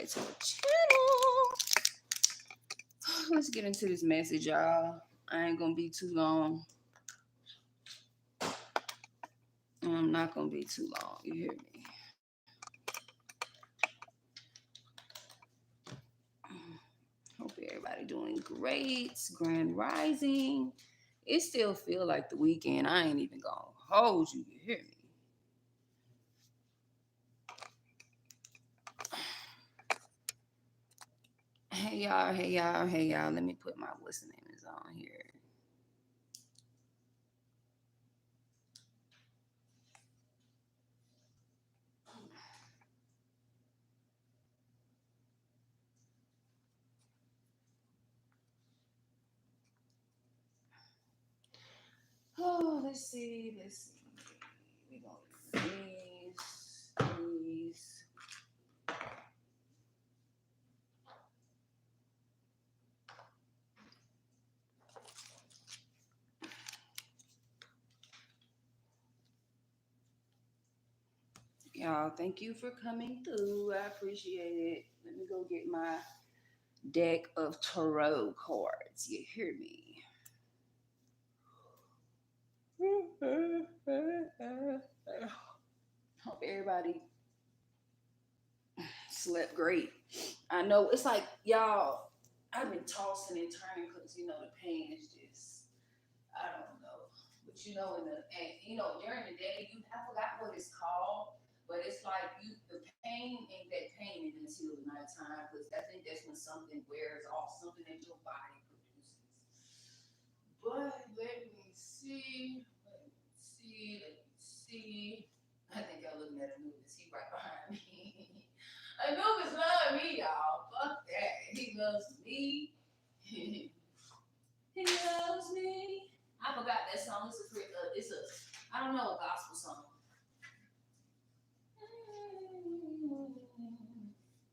to the channel. Let's get into this message, y'all. I ain't gonna be too long. I'm not gonna be too long. You hear me? Hope everybody doing great. Grand Rising. It still feel like the weekend. I ain't even gonna hold you. You hear me? Hey y'all, hey y'all, hey y'all. Let me put my what's the name is on here. Oh, let's see. We gonna do these. Y'all, thank you for coming through. I appreciate it. Let me go get my deck of tarot cards. You hear me? Hope everybody slept great. I know it's like y'all. I've been tossing and turning because the pain is just I don't know. But during the day I forgot what it's called, but it's like the pain ain't that pain until the nighttime because I think that's when something wears off, something that your body produces. But let me see. I think y'all looking at Anubis. He right behind me. Anubis loves me, y'all. Fuck that. He loves me. He loves me. I forgot that song. I don't know, a gospel song.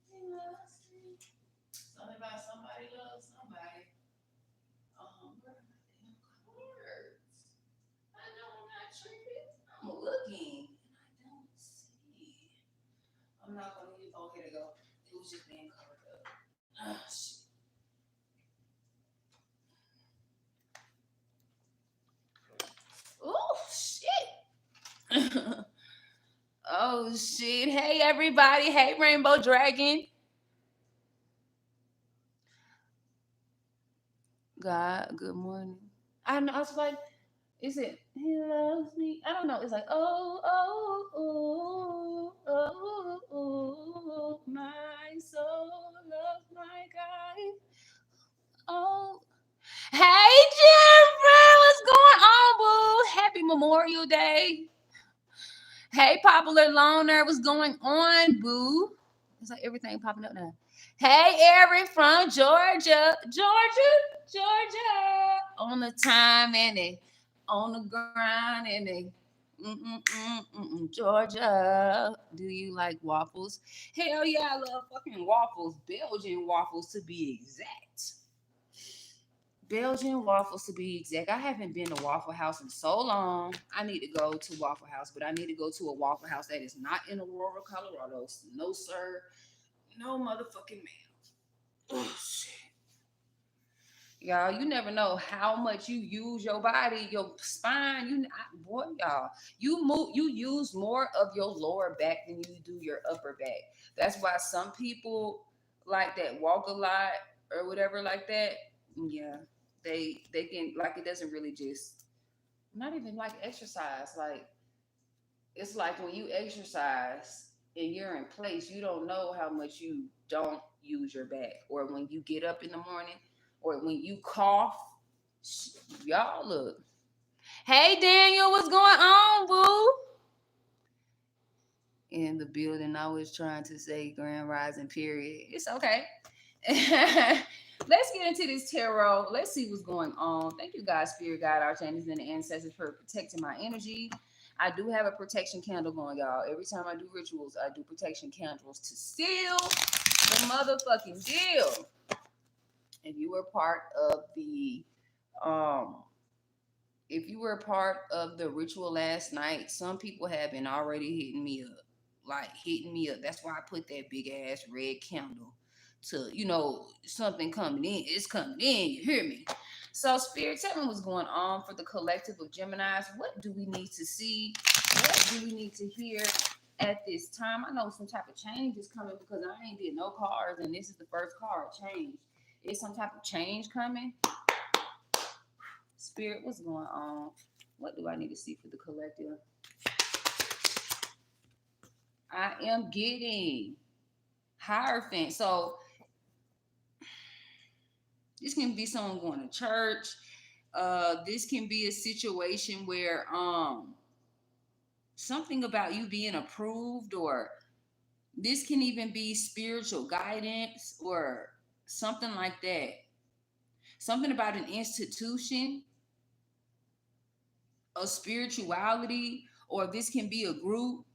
He loves me. Something about somebody loves somebody. Where are my damn cards? I know I'm not tripping. I'm looking and I don't see. I'm not gonna use. Oh, here they go. It was just being covered up. Oh shit. Oh shit. Oh shit. Hey everybody. Hey Rainbow Dragon. God, good morning. I know. I was like, is it he loves me? I don't know. It's like, oh, my soul loves my God. Oh, hey Jennifer, what's going on, boo? Happy Memorial Day. Hey, popular loner, what's going on, boo? It's like everything popping up now. Hey, Eric from Georgia, Georgia, on the time and it, on the grind and it. Georgia, do you like waffles? Hell yeah, I love fucking waffles. Belgian waffles to be exact. Belgian waffles to be exact. I haven't been to Waffle House in so long. I need to go to Waffle House, but I need to go to a Waffle House that is not in Aurora, Colorado. No, sir. No motherfucking ma'am. Oh, shit. Y'all, you never know how much you use your body, your spine. Boy, y'all, you use more of your lower back than you do your upper back. That's why some people like that walk a lot or whatever like that. Yeah, they can like it doesn't really just not even like exercise. Like it's like when you exercise and you're in place, you don't know how much you don't use your back, or when you get up in the morning, or when you cough. Y'all look. Hey Daniel, what's going on, boo? In the building, I was trying to say Grand Rising period. It's okay. Let's get into this tarot. Let's see what's going on. Thank you, guys, Spirit Guide, Archangels, and the ancestors for protecting my energy. I do have a protection candle going, y'all. Every time I do rituals, I do protection candles to seal the motherfucking deal. If you were part of the um if you were part of the ritual last night, some people have been already hitting me up. like hitting me up. That's why I put that big ass red candle to, something coming in. It's coming in. You hear me? So, Spirit, tell me what's going on for the collective of Geminis. What do we need to see? What do we need to hear at this time? I know some type of change is coming because I ain't did no cards, and this is the first card change. Is some type of change coming? Spirit, what's going on? What do I need to see for the collective? I am getting Hierophant. So this can be someone going to church. This can be a situation where something about you being approved, or this can even be spiritual guidance or something like that. Something about an institution, a spirituality, or this can be a group.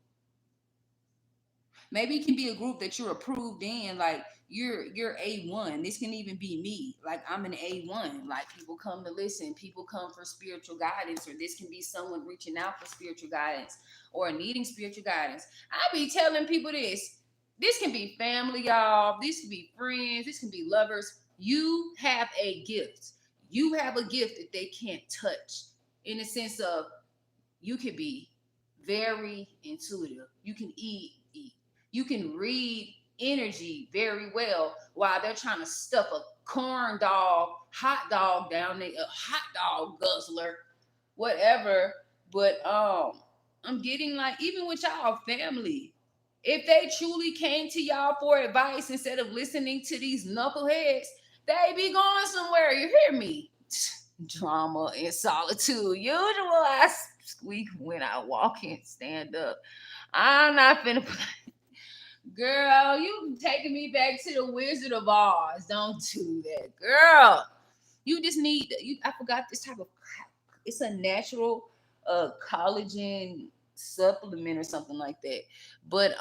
Maybe it can be a group that you're approved in, like you're A1. This can even be me. Like I'm an A1. Like people come to listen, people come for spiritual guidance, or this can be someone reaching out for spiritual guidance or needing spiritual guidance. I be telling people this. This can be family, y'all. This can be friends, this can be lovers. You have a gift. You have a gift that they can't touch. In the sense of you can be very intuitive. You can eat. You can read energy very well while they're trying to stuff a corn dog, hot dog down there, a hot dog guzzler, whatever. But I'm getting like even with y'all family, if they truly came to y'all for advice instead of listening to these knuckleheads, they be going somewhere. You hear me? Drama and solitude. Usual I squeak when I walk and stand up. I'm not finna play. Girl, you taking me back to the Wizard of Oz. Don't do that, girl. You just need. I forgot this type of. It's a natural, collagen supplement or something like that. But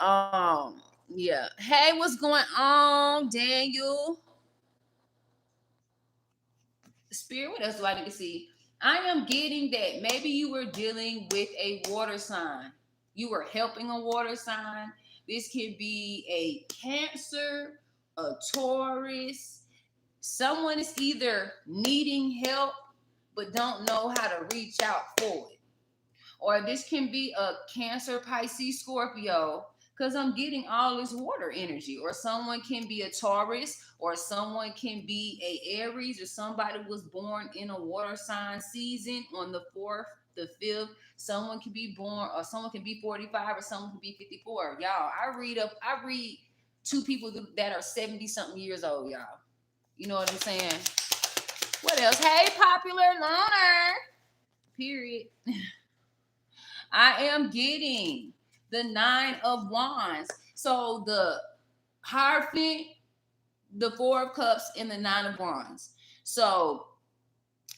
yeah. Hey, what's going on, Daniel? Spirit, what else do I need to see? I am getting that maybe you were dealing with a water sign. You were helping a water sign. This could be a Cancer, a Taurus. Someone is either needing help but don't know how to reach out for it. Or this can be a Cancer, Pisces, Scorpio, because I'm getting all this water energy. Or someone can be a Taurus, or someone can be a Aries, or somebody was born in a water sign season on the 4th, the 5th. Someone can be born, or someone can be 45, or someone can be 54. Y'all, I read two people that are 70 something years old, y'all. You know what I'm saying? What else? Hey, popular loner. Period. I am getting the 9 of Wands. So the Hierophant, the 4 of Cups, and the 9 of Wands. So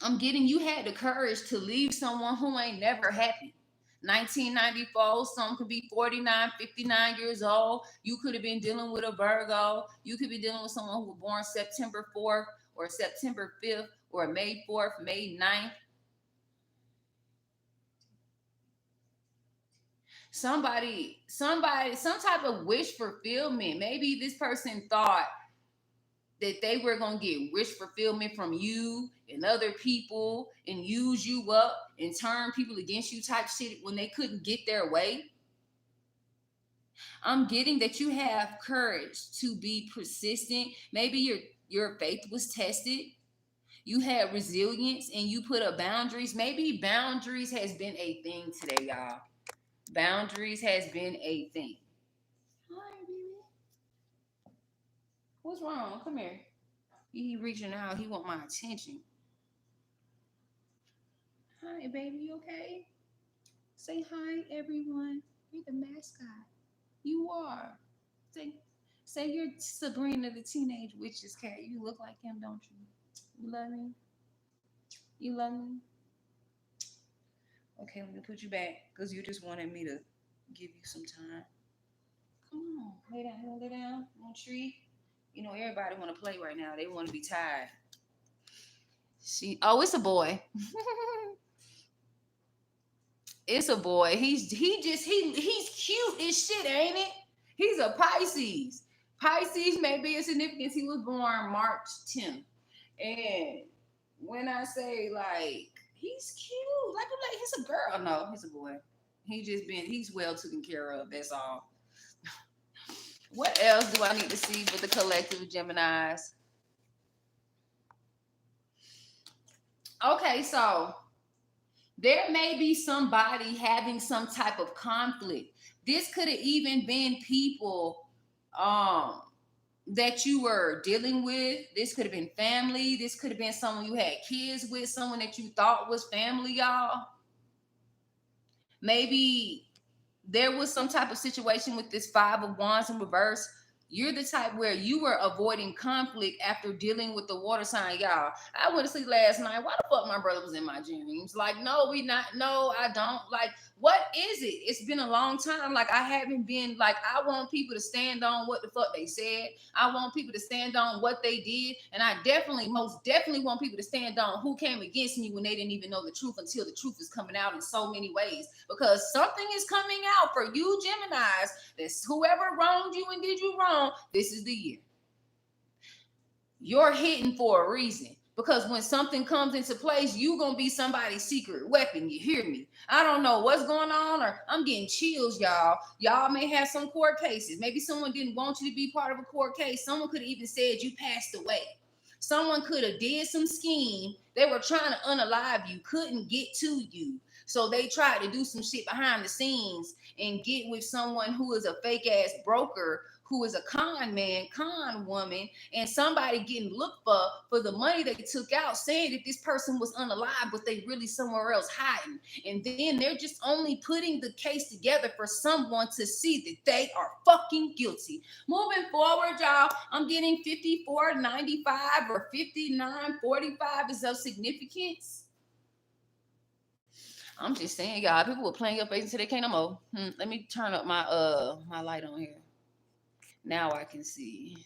I'm getting you had the courage to leave someone who ain't never happy. 1994, some could be 49, 59 years old. You could have been dealing with a Virgo. You could be dealing with someone who was born September 4th or September 5th or May 4th, May 9th. Somebody, some type of wish fulfillment. Maybe this person thought that they were going to get wish fulfillment from you and other people and use you up and turn people against you type shit when they couldn't get their way. I'm getting that you have courage to be persistent. Maybe your faith was tested. You had resilience and you put up boundaries. Maybe boundaries has been a thing today, y'all. Boundaries has been a thing. Hi, baby. What's wrong? Come here. He reaching out. He want my attention. Hi, baby. You okay? Say hi, everyone. You're the mascot. You are. Say, say you're Sabrina, the teenage witch's cat. You look like him, don't you? You love me. You love me. Okay, let me put you back because you just wanted me to give you some time. Come on, lay down. You want to lay down on a tree? You know, everybody want to play right now. They want to be tired. Oh, it's a boy. It's a boy. He's cute as shit, ain't it? He's a Pisces. Pisces may be a significance. He was born March 10th. And when I say like he's cute, like I'm like he's a girl. No, he's a boy. He's well taken care of. That's all. What else do I need to see for the collective Geminis? Okay, so there may be somebody having some type of conflict. This could have even been people um that you were dealing with. This could have been family. This could have been someone you had kids with, someone that you thought was family, y'all. Maybe there was some type of situation with this five of wands in reverse. You're the type where you were avoiding conflict after dealing with the water sign, y'all. I went to sleep last night. Why the fuck my brother was in my dreams? Like, no, we not. No, I don't. Like, what is it? It's been a long time. Like, I haven't been like. I want people to stand on what the fuck they said. I want people to stand on what they did, and I definitely, most definitely, want people to stand on who came against me when they didn't even know the truth until the truth is coming out in so many ways. Because something is coming out for you, Geminis. That's whoever wronged you and did you wrong. This is the year. You're hitting for a reason. Because when something comes into place, you're going to be somebody's secret weapon. You hear me? I don't know what's going on, or I'm getting chills, y'all. Y'all may have some court cases. Maybe someone didn't want you to be part of a court case. Someone could have even said you passed away. Someone could have did some scheme. They were trying to unalive you, couldn't get to you. So they tried to do some shit behind the scenes and get with someone who is a fake ass broker, who is a con man, con woman, and somebody getting looked for the money they took out, saying that this person was unalive, but they really somewhere else hiding. And then they're just only putting the case together for someone to see that they are fucking guilty. Moving forward, y'all, I'm getting 54.95 or 59.45 is of significance. I'm just saying, y'all, people were playing your face until they can't no more. Let me turn up my light on here. Now I can see.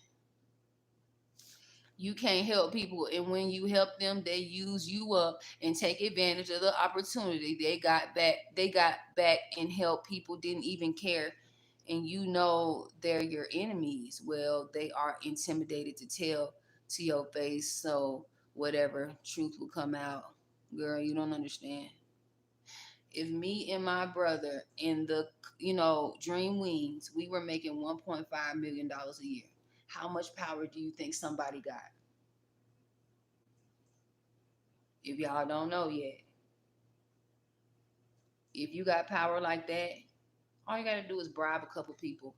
You can't help people, and when you help them, they use you up and take advantage of the opportunity. They got back and helped people, didn't even care. And you know they're your enemies. Well, they are intimidated to tell to your face. So whatever, truth will come out. Girl, you don't understand. If me and my brother in the Dream Wings, we were making $1.5 million a year, how much power do you think somebody got? If y'all don't know yet, if you got power like that, all you gotta do is bribe a couple people,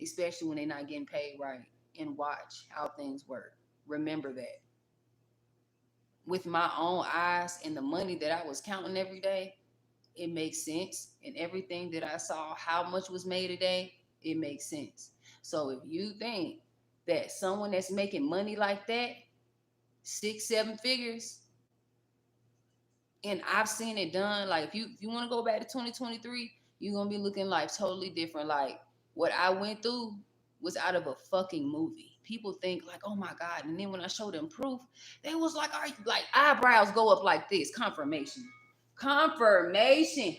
especially when they're not getting paid right, and watch how things work. Remember that. With my own eyes and the money that I was counting every day, it makes sense. And everything that I saw, how much was made a day, it makes sense. So if you think that someone that's making money like that, 6, 7 figures, and I've seen it done, like if you want to go back to 2023, you're gonna be looking like totally different. Like what I went through was out of a fucking movie. People think like, oh my God. And then when I showed them proof, they was like, are you like eyebrows go up like this? Confirmation. Confirmation.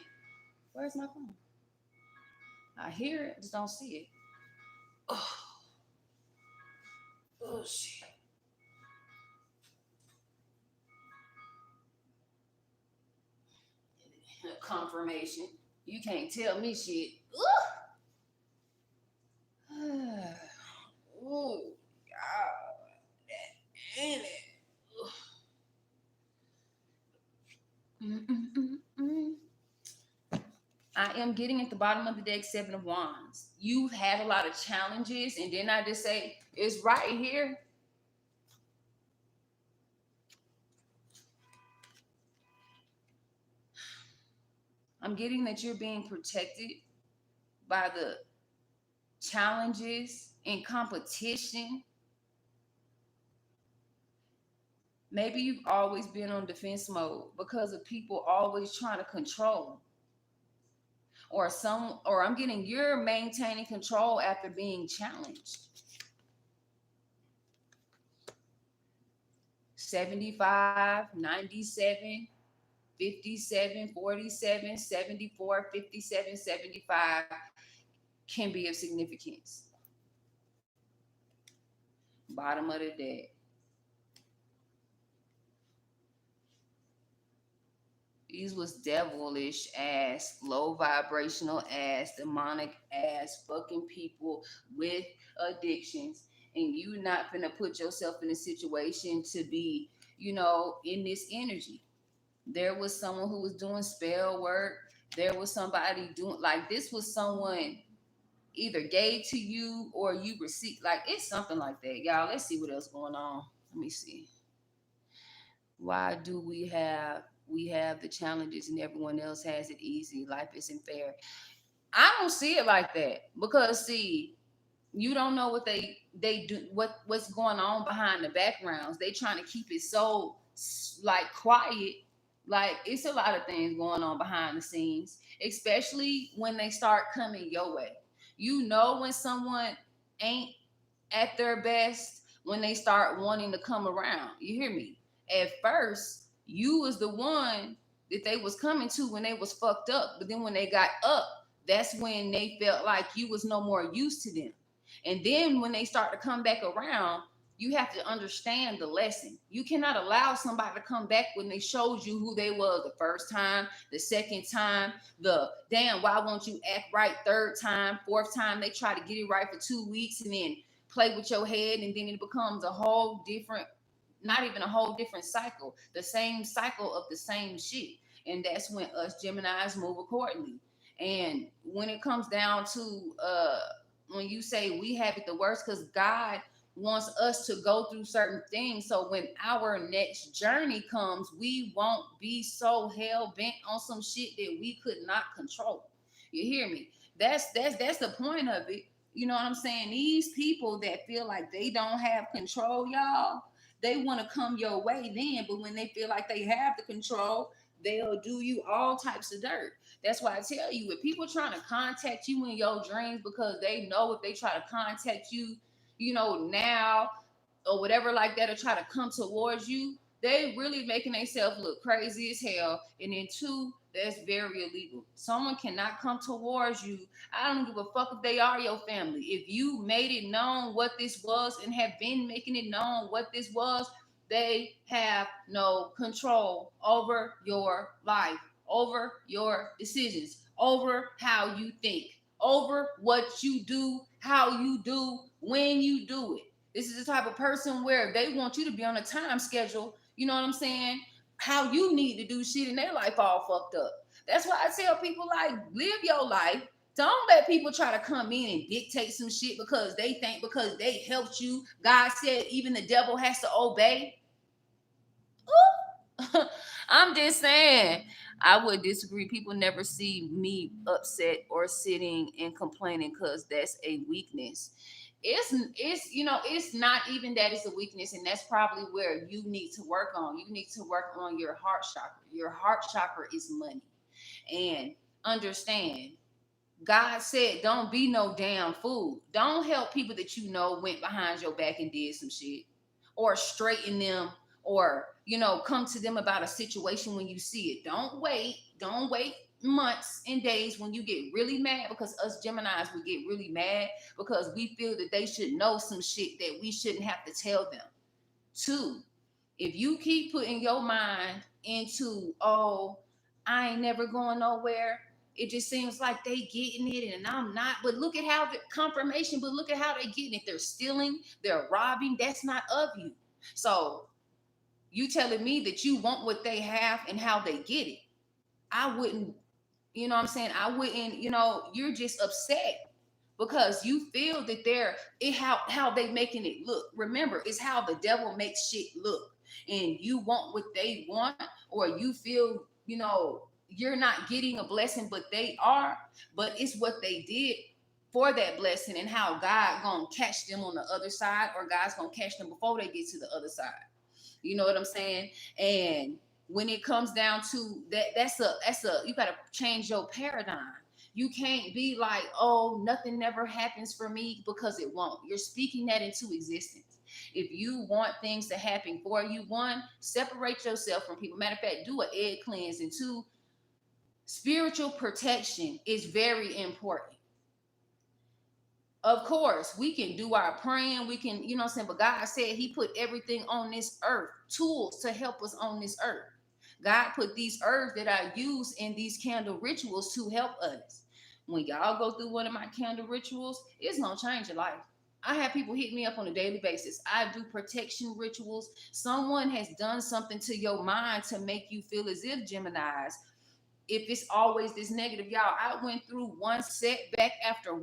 Where's my phone? I hear it, just don't see it. Oh, oh shit. Confirmation. You can't tell me shit. Oh, God. Damn it. Mm-mm-mm-mm. I am getting at the bottom of the deck, 7 of Wands. You've had a lot of challenges, and then I just say, it's right here. I'm getting that you're being protected by the challenges and competition. Maybe you've always been on defense mode because of people always trying to control. Or I'm getting you're maintaining control after being challenged. 75, 97. 57, 47, 74, 57, 75 can be of significance. Bottom of the deck. These was devilish ass, low vibrational ass, demonic ass, fucking people with addictions. And you not gonna put yourself in a situation to be, in this energy. There was someone who was doing spell work. There was somebody doing, like, this was someone either gave to you or you received. Like, it's something like that, y'all. Let's see what else going on. Let me see. Why do we have the challenges and everyone else has it easy? Life isn't fair. I don't see it like that, because see, you don't know what they do, what's going on behind the backgrounds. They trying to keep it so, like, quiet. Like, it's a lot of things going on behind the scenes, especially when they start coming your way. When someone ain't at their best, when they start wanting to come around. You hear me? At first, you was the one that they was coming to when they was fucked up, but then when they got up, that's when they felt like you was no more use to them. And then when they start to come back around, you have to understand the lesson. You cannot allow somebody to come back when they showed you who they were the first time, the second time, the damn, why won't you act right third time, fourth time. They try to get it right for 2 weeks and then play with your head, and then it becomes a whole different, not even a whole different cycle, the same cycle of the same shit. And that's when us Geminis move accordingly. And when it comes down to when you say we have it the worst, because God wants us to go through certain things, so when our next journey comes, we won't be so hell bent on some shit that we could not control. You hear me? That's the point of it. You know what I'm saying? These people that feel like they don't have control, y'all, they want to come your way then, but when they feel like they have the control, they'll do you all types of dirt. That's why I tell you, if people trying to contact you in your dreams because they know if they try to contact you, now or whatever like that, or try to come towards you, they really making themselves look crazy as hell. And then two, that's very illegal. Someone cannot come towards you. I don't give a fuck if they are your family. If you made it known what this was and have been making it known what this was, they have no control over your life, over your decisions, over how you think, over what you do, how you do, when you do it. This is the type of person where they want you to be on a time schedule. You know what I'm saying? How you need to do shit in their life all fucked up. That's why I tell people, like, live your life. Don't let people try to come in and dictate some shit because they think because they helped you. God said even the devil has to obey. I'm just saying, I would disagree. People never see me upset or sitting and complaining because that's a weakness. It's not even that it's a weakness, and that's probably where you need to work on. You need to work on your heart chakra. Your heart chakra is money. And understand, God said, don't be no damn fool. Don't help people that went behind your back and did some shit, or straighten them, or, come to them about a situation when you see it. Don't wait. Don't wait months and days when you get really mad, because us Geminis, we get really mad because we feel that they should know some shit that we shouldn't have to tell them. Two, if you keep putting your mind into, oh, I ain't never going nowhere, it just seems like they getting it and I'm not. But look at how the confirmation, but look at how they getting it. They're stealing, they're robbing. That's not of you. So you telling me that you want what they have and how they get it. I wouldn't, you know what I'm saying? I wouldn't, you're just upset because you feel that how they making it look. Remember, it's how the devil makes shit look. And you want what they want, or you feel, you're not getting a blessing, but they are. But it's what they did for that blessing, and how God gonna catch them on the other side, or God's gonna catch them before they get to the other side. You know what I'm saying? And when it comes down to that, that's a you gotta change your paradigm. You can't be like, oh, nothing never happens for me, because it won't. You're speaking that into existence. If you want things to happen for you, one, separate yourself from people. Matter of fact, do an egg cleanse. And two, spiritual protection is very important. Of course, we can do our praying, we can, you know what I'm saying? But God said he put everything on this earth, tools to help us on this earth. God put these herbs that I use in these candle rituals to help us. When y'all go through one of my candle rituals, it's gonna change your life. I have people hit me up on a daily basis. I do protection rituals. Someone has done something to your mind to make you feel as if, Geminis, if it's always this negative, y'all, I went through one setback after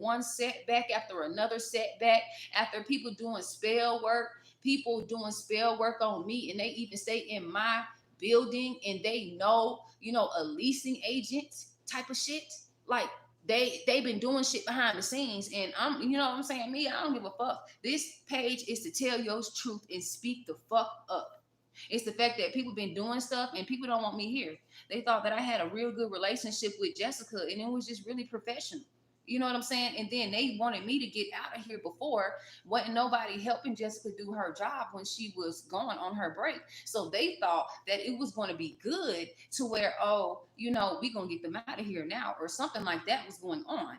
another setback, after people doing spell work on me, and they even stay in my building, and they know, a leasing agent type of shit. Like, they've been doing shit behind the scenes, and I'm, you know what I'm saying? Me, I don't give a fuck. This page is to tell your truth and speak the fuck up. It's the fact that people been doing stuff and people don't want me here. They thought that I had a real good relationship with Jessica, and it was just really professional. You know what I'm saying? And then they wanted me to get out of here before. Wasn't nobody helping Jessica do her job when she was going on her break. So they thought that it was going to be good to where, oh, we going to get them out of here now, or something like that was going on.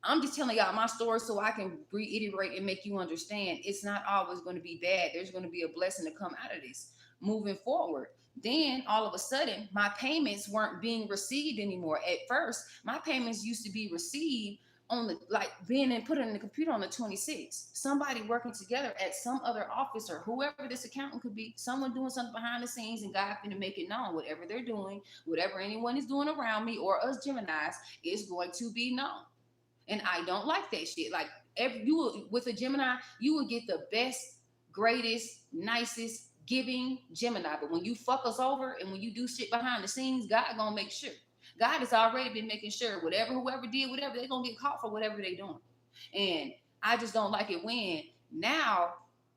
I'm just telling y'all my story so I can reiterate and make you understand it's not always going to be bad. There's going to be a blessing to come out of this moving forward. Then all of a sudden, my payments weren't being received anymore. At first, my payments used to be received on the, like, being and put in the computer on the 26th. Somebody working together at some other office, or whoever this accountant could be, someone doing something behind the scenes, and God finna make it known. Whatever they're doing, whatever anyone is doing around me or us Geminis, is going to be known. And I don't like that shit. Like, with a Gemini, you will get the best, greatest, nicest, giving Gemini. But when you fuck us over and when you do shit behind the scenes, God gonna make sure. God has already been making sure whoever did whatever, they're gonna get caught for whatever they doing. And I just don't like it when now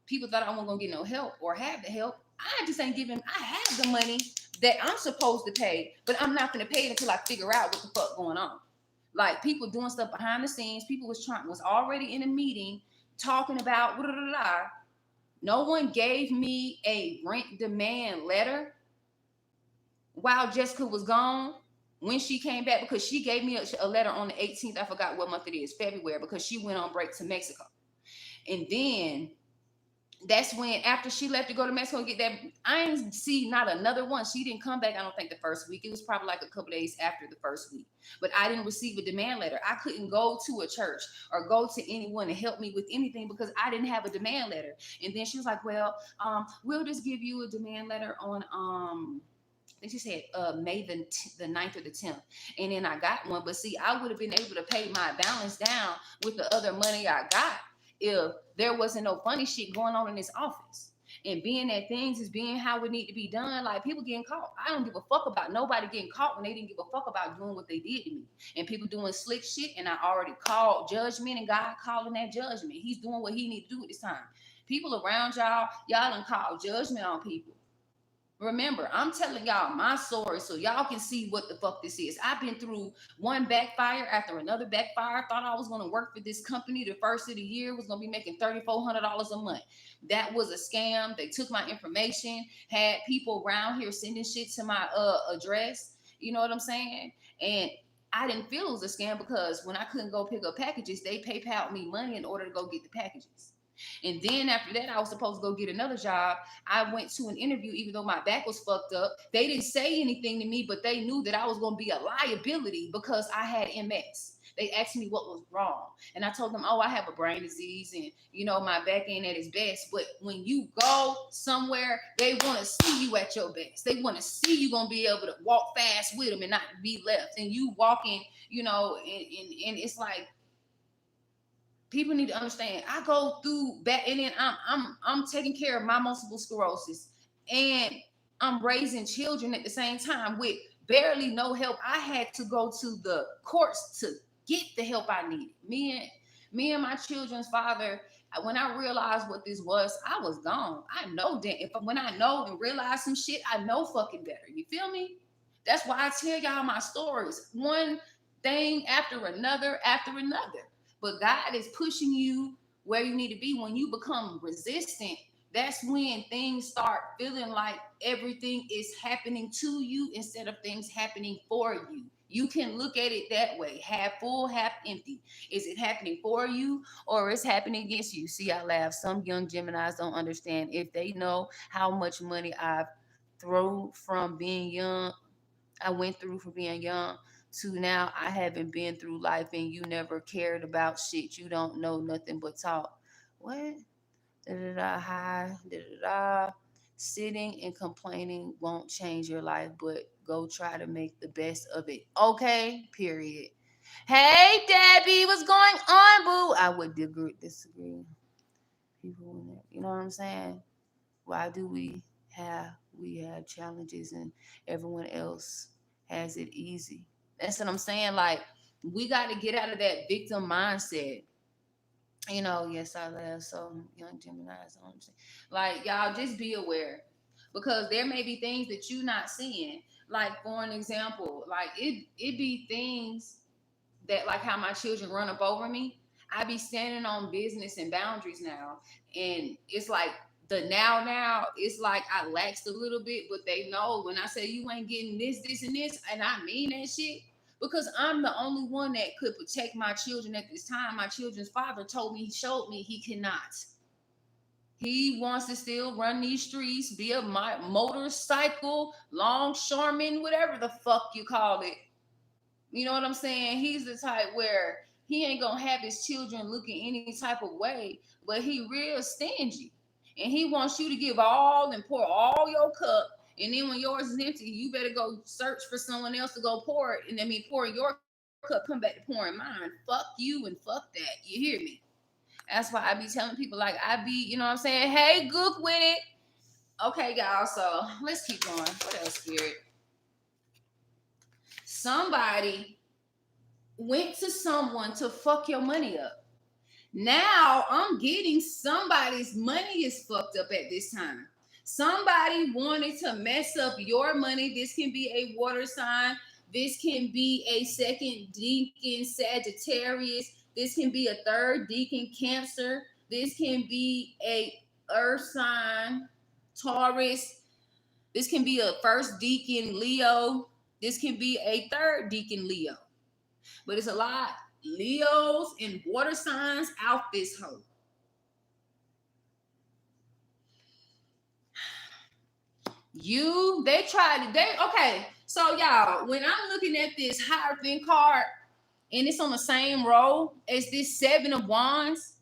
people thought I wasn't gonna get no help or have the help. I just ain't giving. I have the money that I'm supposed to pay, but I'm not gonna pay it until I figure out what the fuck going on. Like, people doing stuff behind the scenes. People was already in a meeting talking about blah, blah, blah, blah. No one gave me a rent demand letter while Jessica was gone. When she came back, because she gave me a letter on the 18th, I forgot what month it is, February, because she went on break to Mexico. And then that's when, after she left to go to Mexico and get that, I didn't see not another one. She didn't come back, I don't think, the first week. It was probably like a couple days after the first week. But I didn't receive a demand letter. I couldn't go to a church or go to anyone to help me with anything because I didn't have a demand letter. And then she was like, well, we'll just give you a demand letter on I think she said May the 9th or the 10th. And then I got one. But see, I would have been able to pay my balance down with the other money I got if there wasn't no funny shit going on in this office. And being that things is being how it need to be done, like, people getting caught. I don't give a fuck about nobody getting caught when they didn't give a fuck about doing what they did to me. And people doing slick shit, and I already called judgment, and God calling that judgment. He's doing what he need to do at this time. People around y'all done called judgment on people. Remember, I'm telling y'all my story so y'all can see what the fuck this is. I've been through one backfire after another backfire. Thought I was going to work for this company the first of the year, was going to be making $3,400 a month. That was a scam. They took my information, had people around here sending shit to my address. You know what I'm saying? And I didn't feel it was a scam because when I couldn't go pick up packages, they PayPal'd me money in order to go get the packages. And then after that, I was supposed to go get another job. I went to an interview, even though my back was fucked up. They didn't say anything to me, but they knew that I was going to be a liability because I had MS. They asked me what was wrong. And I told them, oh, I have a brain disease and, my back ain't at its best. But when you go somewhere, they want to see you at your best. They want to see you going to be able to walk fast with them and not be left. And you walking, and it's like, people need to understand. I go through back, and then I'm taking care of my multiple sclerosis, and I'm raising children at the same time with barely no help. I had to go to the courts to get the help I needed. Me and my children's father. When I realized what this was, I was gone. I know that when I know and realize some shit, I know fucking better. You feel me? That's why I tell y'all my stories, one thing after another after another. But God is pushing you where you need to be. When you become resistant, that's when things start feeling like everything is happening to you instead of things happening for you. You can look at it that way, half full, half empty. Is it happening for you or is happening against you? See, I laugh. Some young Geminis don't understand. If they know how much money I've thrown from being young, I went through from being young to now, I haven't been through life and you never cared about shit. You don't know nothing but talk. What? Da da da, hi, da da da. Sitting and complaining won't change your life, but go try to make the best of it. Okay, period. Hey, Debbie, what's going on, boo? I would disagree. People, you know what I'm saying? Why do we have challenges and everyone else has it easy? That's what I'm saying. Like, we got to get out of that victim mindset. Yes, I laugh. So young Gemini's on. Like, y'all just be aware because there may be things that you're not seeing. Like, for an example, like it be things that, like how my children run up over me. I be standing on business and boundaries now, and it's like the now it's like I laxed a little bit, but they know when I say you ain't getting this and this, and I mean that shit because I'm the only one that could protect my children at this time. My children's father showed me he cannot. He wants to still run these streets, be a motorcycle longshoreman, whatever the fuck you call it. You know what I'm saying? He's the type where he ain't gonna have his children looking any type of way, but he real stingy. And he wants you to give all and pour all your cup. And then when yours is empty, you better go search for someone else to go pour it. And then pour your cup, come back to pouring mine. Fuck you and fuck that. You hear me? That's why I be telling people, like, I be, you know what I'm saying? Hey, gook with it. Okay, y'all. So let's keep going. What else, Spirit? Somebody went to someone to fuck your money up. Now I'm getting somebody's money is fucked up at this time. Somebody wanted to mess up your money. This can be a water sign. This can be a second deacon Sagittarius. This can be a third deacon Cancer. This can be a earth sign Taurus. This can be a first deacon Leo. This can be a third deacon Leo. But it's a lot Leos and water signs out this hoe. Okay. So y'all, when I'm looking at this Hierophant card and it's on the same row as this Seven of Wands,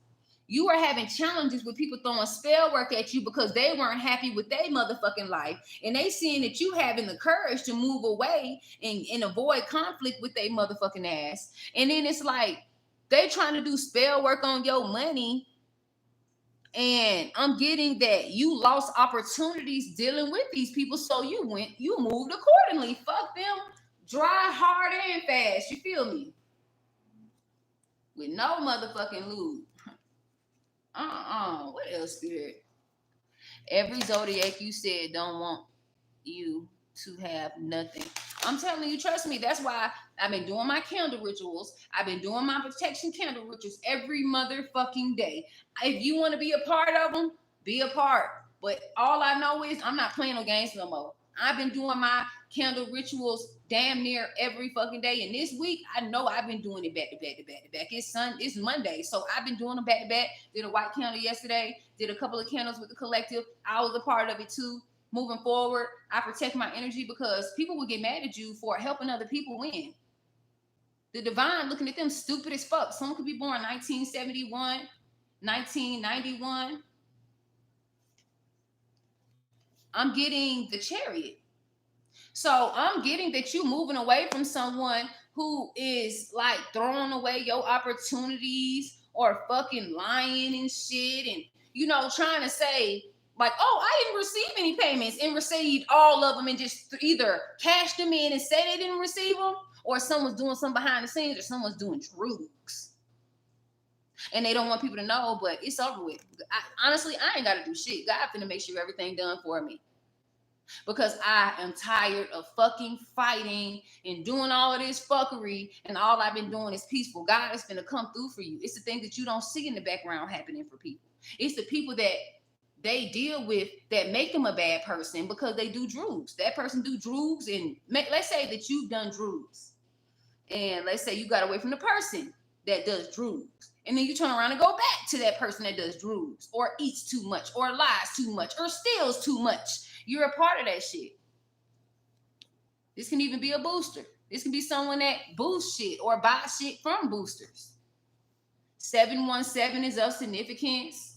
you are having challenges with people throwing spell work at you because they weren't happy with their motherfucking life. And they seeing that you having the courage to move away and avoid conflict with their motherfucking ass. And then it's like, they trying to do spell work on your money. And I'm getting that you lost opportunities dealing with these people. So you moved accordingly. Fuck them dry, hard, and fast. You feel me? With no motherfucking lube. What else, Spirit? Every zodiac you said don't want you to have nothing. I'm telling you, trust me. That's why I've been doing my candle rituals. I've been doing my protection candle rituals every motherfucking day. If you want to be a part of them, be a part. But all I know is I'm not playing no games no more. I've been doing my candle rituals damn near every fucking day. And this week, I know I've been doing it back to back to back to back. It's Monday. So I've been doing them back to back. Did a white candle yesterday. Did a couple of candles with the collective. I was a part of it too. Moving forward, I protect my energy because people will get mad at you for helping other people win. The divine looking at them stupid as fuck. Someone could be born 1971, 1991. I'm getting the Chariot. So I'm getting that you moving away from someone who is like throwing away your opportunities or fucking lying and shit and, trying to say, like, oh, I didn't receive any payments and received all of them and just either cashed them in and said they didn't receive them, or someone's doing something behind the scenes, or someone's doing drugs. And they don't want people to know, but it's over with. Honestly, I ain't got to do shit. God finna make sure everything done for me. because I am tired of fucking fighting and doing all of this fuckery, and all I've been doing is peaceful. God is going to come through for you. It's the things that you don't see in the background happening for people. It's the people that they deal with that make them a bad person because they do drugs. That person do drugs, and let's say that you've done drugs, and let's say you got away from the person that does drugs, and then you turn around and go back to that person that does drugs or eats too much or lies too much or steals too much. You're a part of that shit. This can even be a booster. This can be someone that boosts shit or buys shit from boosters. 717 is of significance.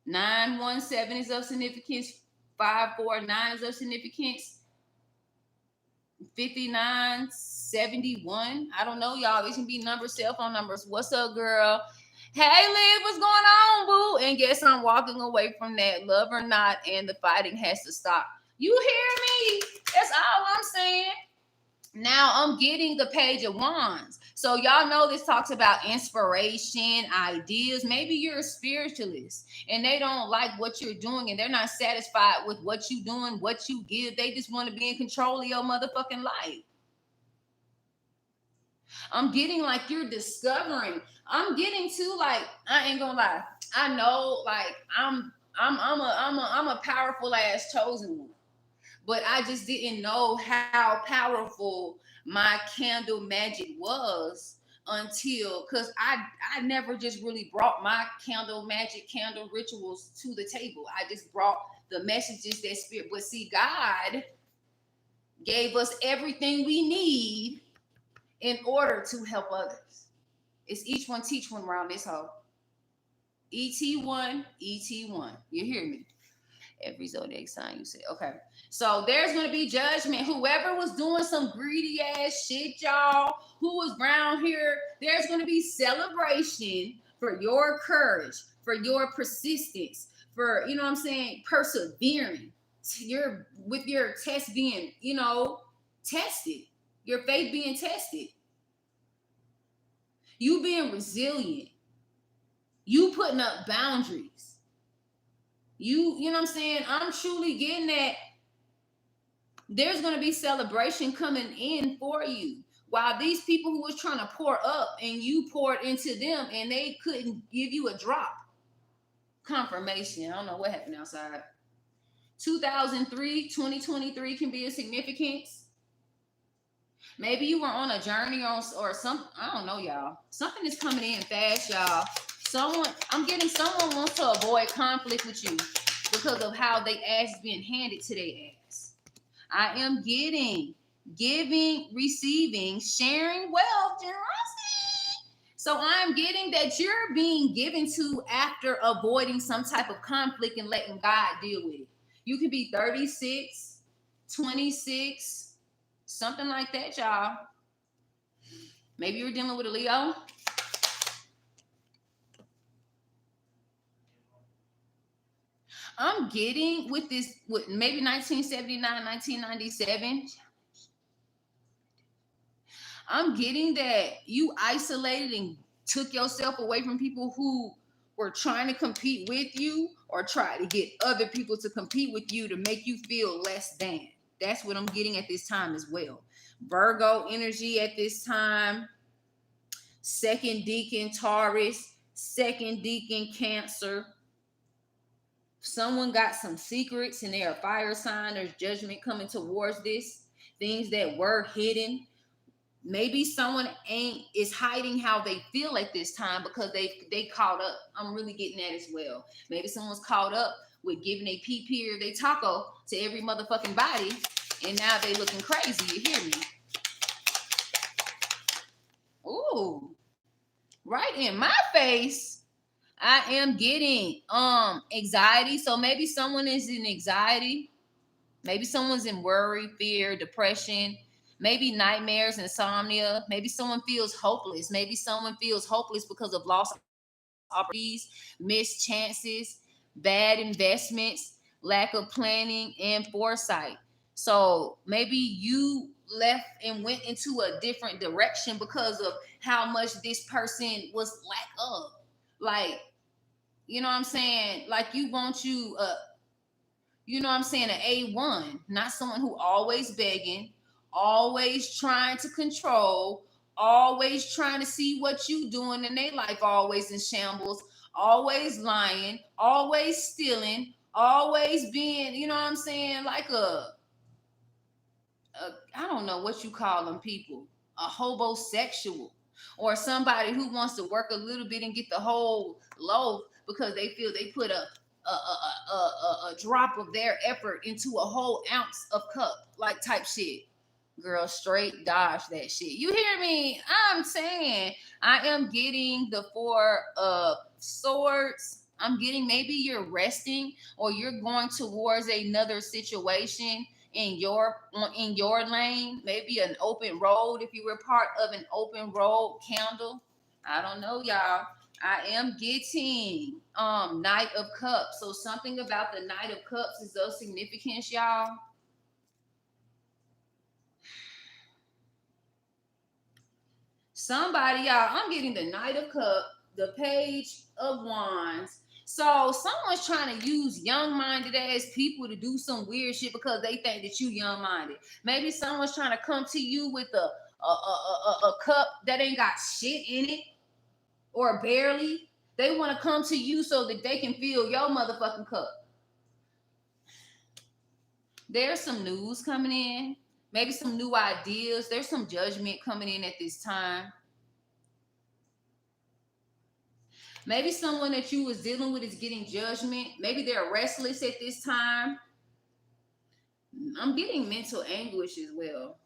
917 is of significance. 549 is of significance. 5971. I don't know, y'all. These can be numbers, cell phone numbers. What's up, girl? Hey, Liz, what's going on, boo? And guess I'm walking away from that, love or not, and the fighting has to stop. You hear me? That's all I'm saying. Now I'm getting the Page of Wands. So y'all know this talks about inspiration, ideas. Maybe you're a spiritualist and they don't like what you're doing and they're not satisfied with what you're doing, what you give. They just want to be in control of your motherfucking life. I'm getting like you're discovering. I'm getting to like, I ain't gonna lie. I know like I'm a powerful ass chosen one. But I just didn't know how powerful my candle magic was until, because I never just really brought my candle magic, candle rituals to the table. I just brought the messages that spirit. But see, God gave us everything we need in order to help others. It's each one teach one around this hole. ET1, ET1. You hear me? Every zodiac sign you said. Okay. So there's going to be judgment. Whoever was doing some greedy ass shit, y'all, who was around here, there's going to be celebration for your courage, for your persistence, for, you know what I'm saying, persevering. With your test being, tested, your faith being tested, you being resilient, you putting up boundaries. You know what I'm saying? I'm truly getting that there's going to be celebration coming in for you. While these people who was trying to pour up and you poured into them and they couldn't give you a drop. Confirmation. I don't know what happened outside. 2023 can be a significance. Maybe you were on a journey or something. I don't know, y'all. Something is coming in fast, y'all. I'm getting someone wants to avoid conflict with you because of how they ass is being handed to their ass. I am getting, giving, receiving, sharing wealth, generosity. So I'm getting that you're being given to after avoiding some type of conflict and letting God deal with it. You could be 36, 26, something like that, y'all. Maybe you're dealing with a Leo. I'm getting with maybe 1979, 1997. I'm getting that you isolated and took yourself away from people who were trying to compete with you or try to get other people to compete with you to make you feel less than. That's what I'm getting at this time as well. Virgo energy at this time. Second deacon Taurus. Second deacon Cancer. Someone got some secrets and they're a fire sign. There's judgment coming towards this. Things that were hidden. Maybe someone is hiding how they feel at this time because they caught up. I'm really getting that as well. Maybe someone's caught up with giving a PP or they taco to every motherfucking body, and now they looking crazy. You hear me? Ooh, right in my face. I am getting anxiety. So maybe someone is in anxiety. Maybe someone's in worry, fear, depression, maybe nightmares, insomnia. Maybe someone feels hopeless. Maybe someone feels hopeless because of lost opportunities, missed chances, bad investments, lack of planning, and foresight. So maybe you left and went into a different direction because of how much this person was lack of. Like, you know what I'm saying? Like you You know what I'm saying? An A1, not someone who always begging, always trying to control, always trying to see what you doing in their life, always in shambles, always lying, always stealing, always being, you know what I'm saying, like I don't know what you call them people, a hobosexual, or somebody who wants to work a little bit and get the whole loaf because they feel they put a drop of their effort into a whole ounce of cup, like type shit. Girl, straight dodge that shit. You hear me? I'm saying I am getting the four of swords. I'm getting maybe you're resting or you're going towards another situation in your lane, maybe an open road if you were part of an open road candle. I don't know, y'all. I am getting Knight of Cups. So something about the Knight of Cups is of significance, y'all. Somebody, y'all, I'm getting the Knight of Cups, the Page of Wands. So someone's trying to use young-minded ass people to do some weird shit because they think that you young-minded. Maybe someone's trying to come to you with a cup that ain't got shit in it or barely. They want to come to you so that they can fill your motherfucking cup. There's some news coming in, maybe some new ideas. There's some judgment coming in at this time. Maybe someone that you was dealing with is getting judgment. Maybe they're restless at this time. I'm getting mental anguish as well.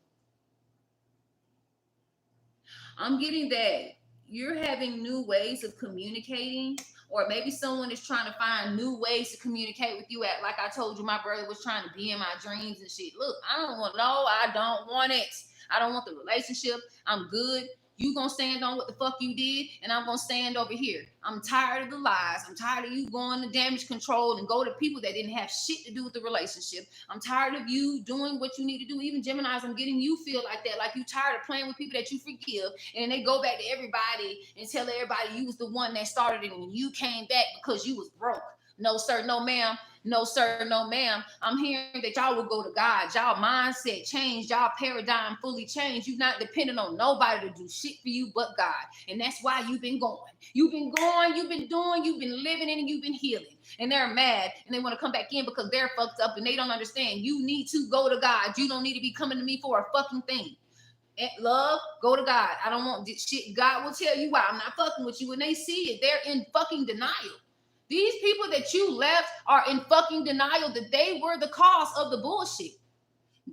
I'm getting that you're having new ways of communicating, or maybe someone is trying to find new ways to communicate with you. At like I told you, my brother was trying to be in my dreams and shit. Look, I don't want it. I don't want the relationship. I'm good. You gonna stand on what the fuck you did, and I'm gonna stand over here. I'm tired of the lies. I'm tired of you going to damage control and go to people that didn't have shit to do with the relationship. I'm tired of you doing what you need to do. Even Geminis, I'm getting you feel like that, like you tired of playing with people that you forgive, and they go back to everybody and tell everybody you was the one that started it, and you came back because you was broke. No, sir, no, ma'am. No, sir, no, ma'am. I'm hearing that y'all will go to God. Y'all mindset changed. Y'all paradigm fully changed. You're not dependent on nobody to do shit for you but God. And that's why you've been going. You've been going, you've been doing, you've been living in, and you've been healing. And they're mad and they want to come back in because they're fucked up and they don't understand. You need to go to God. You don't need to be coming to me for a fucking thing. Love, go to God. I don't want this shit. God will tell you why I'm not fucking with you. When they see it, they're in fucking denial. These people that you left are in fucking denial that they were the cause of the bullshit.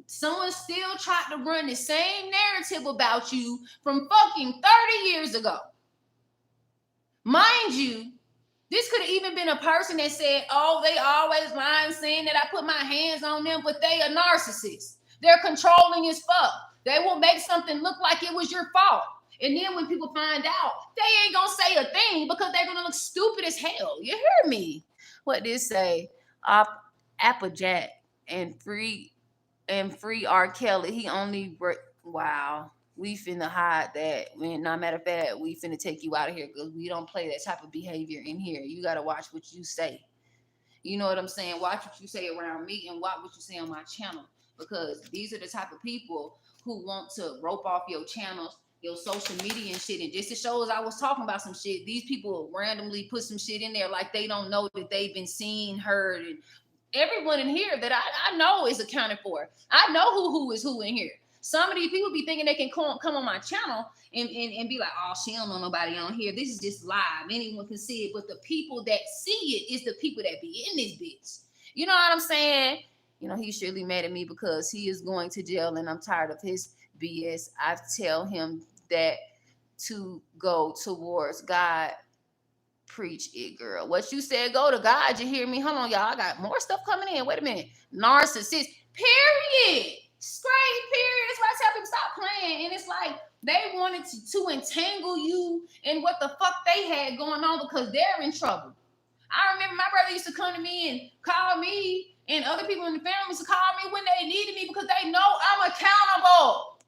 Someone still tried to run the same narrative about you from fucking 30 years ago. Mind you, this could have even been a person that said, oh, they always lying, saying that I put my hands on them, but they are narcissists. They're controlling as fuck. They will make something look like it was your fault. And then when people find out, they ain't gonna say a thing because they're gonna look stupid as hell. You hear me? What did it say? Applejack and free R. Kelly. He only wow. We finna hide that. No matter of fact, we finna take you out of here because we don't play that type of behavior in here. You gotta watch what you say. You know what I'm saying? Watch what you say around me and watch what you say on my channel, because these are the type of people who want to rope off your channels, your social media and shit. And just to show us I was talking about some shit, these people randomly put some shit in there like they don't know that they've been seen, heard, and everyone in here that I know is accounted for. I know who is who in here. Some of these people be thinking they can come on my channel and be like, oh, she don't know nobody on here. This is just live. Anyone can see it. But the people that see it is the people that be in this bitch. You know what I'm saying? You know, he's surely mad at me because he is going to jail and I'm tired of his BS. I tell him that to go towards God. Preach it, girl. What you said, go to God. You hear me? Hold on, y'all. I got more stuff coming in. Wait a minute. Narcissist. Period. Straight period. That's why I tell people stop playing. And it's like they wanted to entangle you in what the fuck they had going on because they're in trouble. I remember my brother used to come to me and call me, and other people in the family used to call me when they needed me because they know I'm accountable.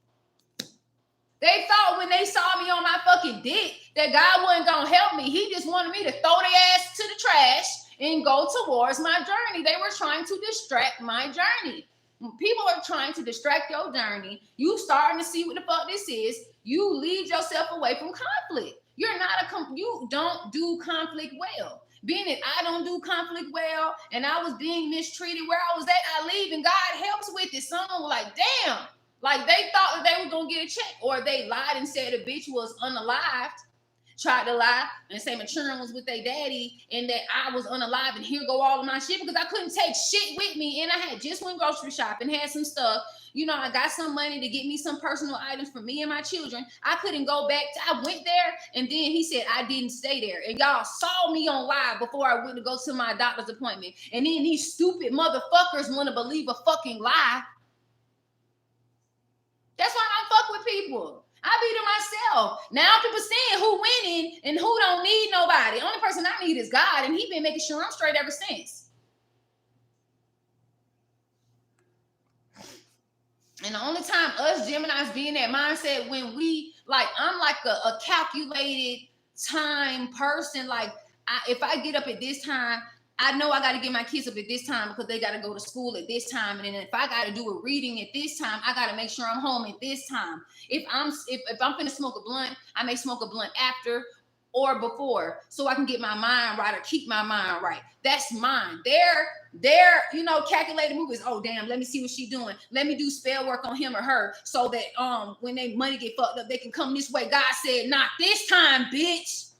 They thought when they saw me on my fucking dick that God wasn't gonna help me. He just wanted me to throw their ass to the trash and go towards my journey. They were trying to distract my journey. People are trying to distract your journey. You starting to see what the fuck this is. You lead yourself away from conflict. You're not you don't do conflict well. Being that I don't do conflict well and I was being mistreated where I was at, I leave and God helps with it. Someone was like, damn, like they thought that they were gonna get a check, or they lied and said a bitch was unalived, tried to lie and say my children was with their daddy and that I was unalive, and here go all of my shit because I couldn't take shit with me. And I had just went grocery shopping, had some stuff. You know, I got some money to get me some personal items for me and my children. I couldn't go back. I went there, and then he said I didn't stay there. And y'all saw me on live before I went to go to my doctor's appointment. And then these stupid motherfuckers want to believe a fucking lie. That's why I don't fuck with people. I be to myself. Now people saying who winning and who don't need nobody. The only person I need is God, and he been making sure I'm straight ever since. And the only time us Geminis be in that mindset when we, like, I'm like a calculated time person. Like, if I get up at this time, I know I got to get my kids up at this time because they got to go to school at this time. And then if I got to do a reading at this time, I got to make sure I'm home at this time. If I'm finna smoke a blunt, I may smoke a blunt after or before so I can get my mind right or keep my mind right. That's mine. They're calculated movies. Oh, damn, let me see what she doing. Let me do spell work on him or her so that when they money get fucked up, they can come this way. God said, not this time, bitch.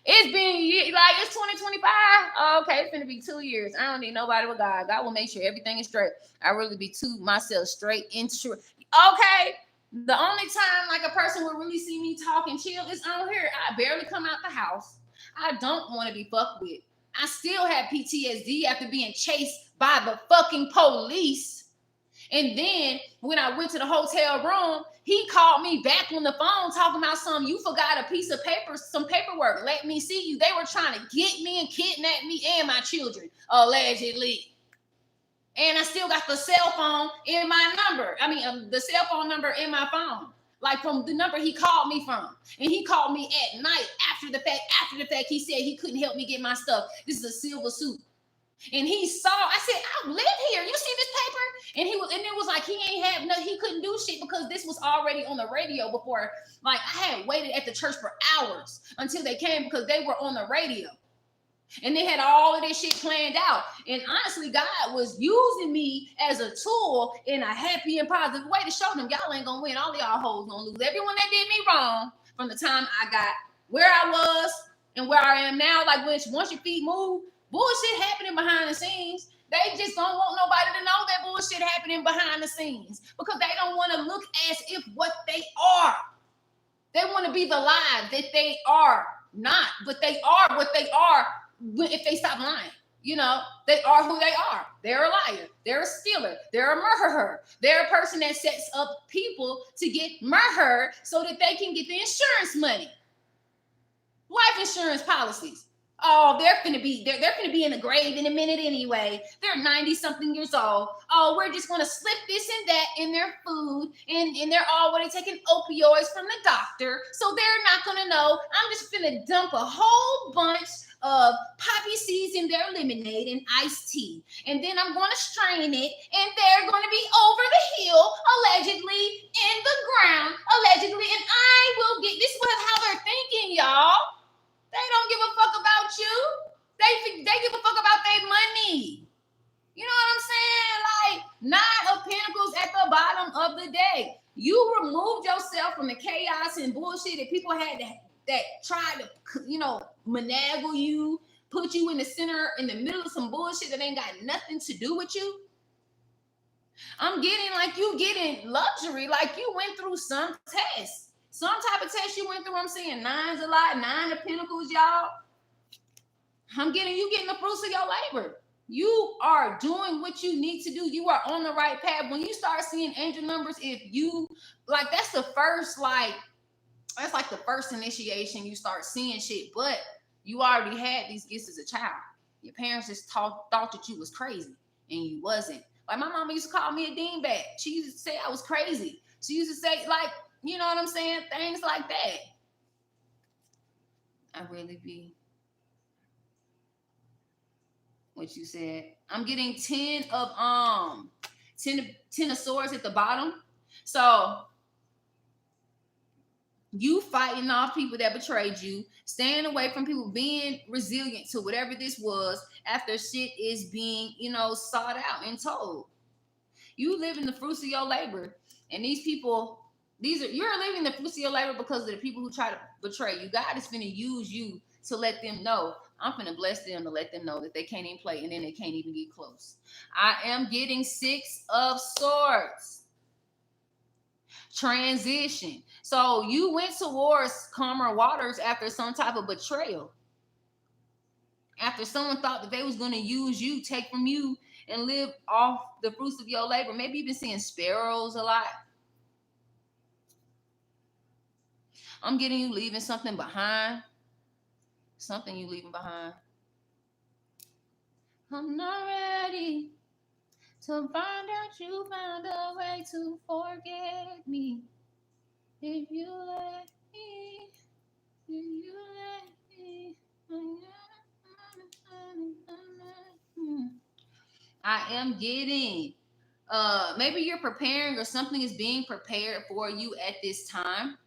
It's been like, it's 2025. Oh, okay, it's gonna be 2 years. I don't need nobody but God. God will make sure everything is straight. I really be to myself straight into it. Okay. The only time like a person will really see me talk and chill is on here. I barely come out the house. I don't want to be fucked with. I still have PTSD after being chased by the fucking police. And then when I went to the hotel room, he called me back on the phone talking about you forgot a piece of paper, some paperwork. Let me see you. They were trying to get me and kidnap me and my children, allegedly. And I still got the cell phone in my number. The cell phone number in my phone. Like from the number he called me from. And he called me at night after the fact. After the fact, he said he couldn't help me get my stuff. This is a silver suit. And he saw, I said, I live here. You see this paper? And it was like he couldn't do shit because this was already on the radio before. Like I had waited at the church for hours until they came because they were on the radio. And they had all of this shit planned out. And honestly, God was using me as a tool in a happy and positive way to show them y'all ain't gonna win. All of y'all hoes gonna lose. Everyone that did me wrong from the time I got where I was and where I am now, like once your feet move, bullshit happening behind the scenes. They just don't want nobody to know that bullshit happening behind the scenes because they don't want to look as if what they are. They want to be the lie that they are not, but they are what they are if they stop lying. They are who they are. They're a liar. They're a stealer. They're a murderer. They're a person that sets up people to get murdered so that they can get the insurance money. Life insurance policies. Oh, they're gonna be in the grave in a minute anyway. They're 90-something years old. Oh, we're just gonna slip this and that in their food, and they're already taking opioids from the doctor, so they're not gonna know. I'm just gonna dump a whole bunch of poppy seeds in their lemonade and iced tea, and then I'm gonna strain it, and they're gonna be over the hill, allegedly in the ground, allegedly, and I will get this. Is how they're thinking, y'all. They don't give a fuck about you. They give a fuck about their money. You know what I'm saying? Like, 9 of Pentacles at the bottom of the day. You removed yourself from the chaos and bullshit that people had that tried to, finagle you, put you in the center, in the middle of some bullshit that ain't got nothing to do with you. I'm getting like you getting luxury, like you went through some test. Some type of test you went through. I'm seeing 9s a lot, 9 of Pentacles, y'all. You getting the fruits of your labor. You are doing what you need to do. You are on the right path. When you start seeing angel numbers, that's the first, that's like the first initiation you start seeing shit. But you already had these gifts as a child. Your parents just thought that you was crazy, and you wasn't. Like my mama used to call me a dingbat. She used to say I was crazy. She used to say you know what I'm saying? Things like that. I really be what you said. I'm getting 10 of swords at the bottom. So you fighting off people that betrayed you, staying away from people, being resilient to whatever this was after shit is being, sought out and told. You live in the fruits of your labor. And these people, you're living the fruits of your labor because of the people who try to betray you. God is finna use you to let them know. I'm finna bless them to let them know that they can't even play, and then they can't even get close. I am getting 6 of swords. Transition. So you went towards calmer waters after some type of betrayal. After someone thought that they was going to use you, take from you, and live off the fruits of your labor. Maybe you've been seeing sparrows a lot. I'm getting you leaving something behind. Something you leaving behind. I'm not ready to find out you found a way to forget me. If you let me, if you let me. I am getting maybe you're preparing or something is being prepared for you at this time,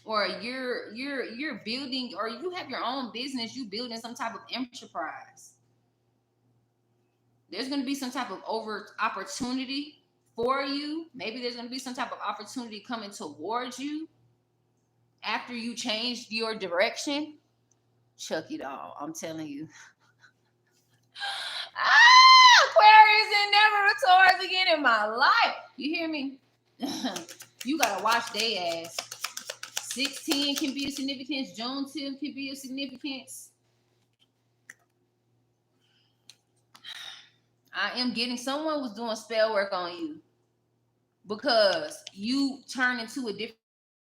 or you're building, or you have your own business, you building some type of enterprise. There's going to be some type of opportunity for you. Maybe there's going to be some type of opportunity coming towards you after you changed your direction. Chuck it all, I'm telling you. Aquarius and never returns again in my life. You hear me? You gotta watch they ass. 16 can be of significance. June 10th can be of significance. I am getting someone was doing spell work on you because you turn into a different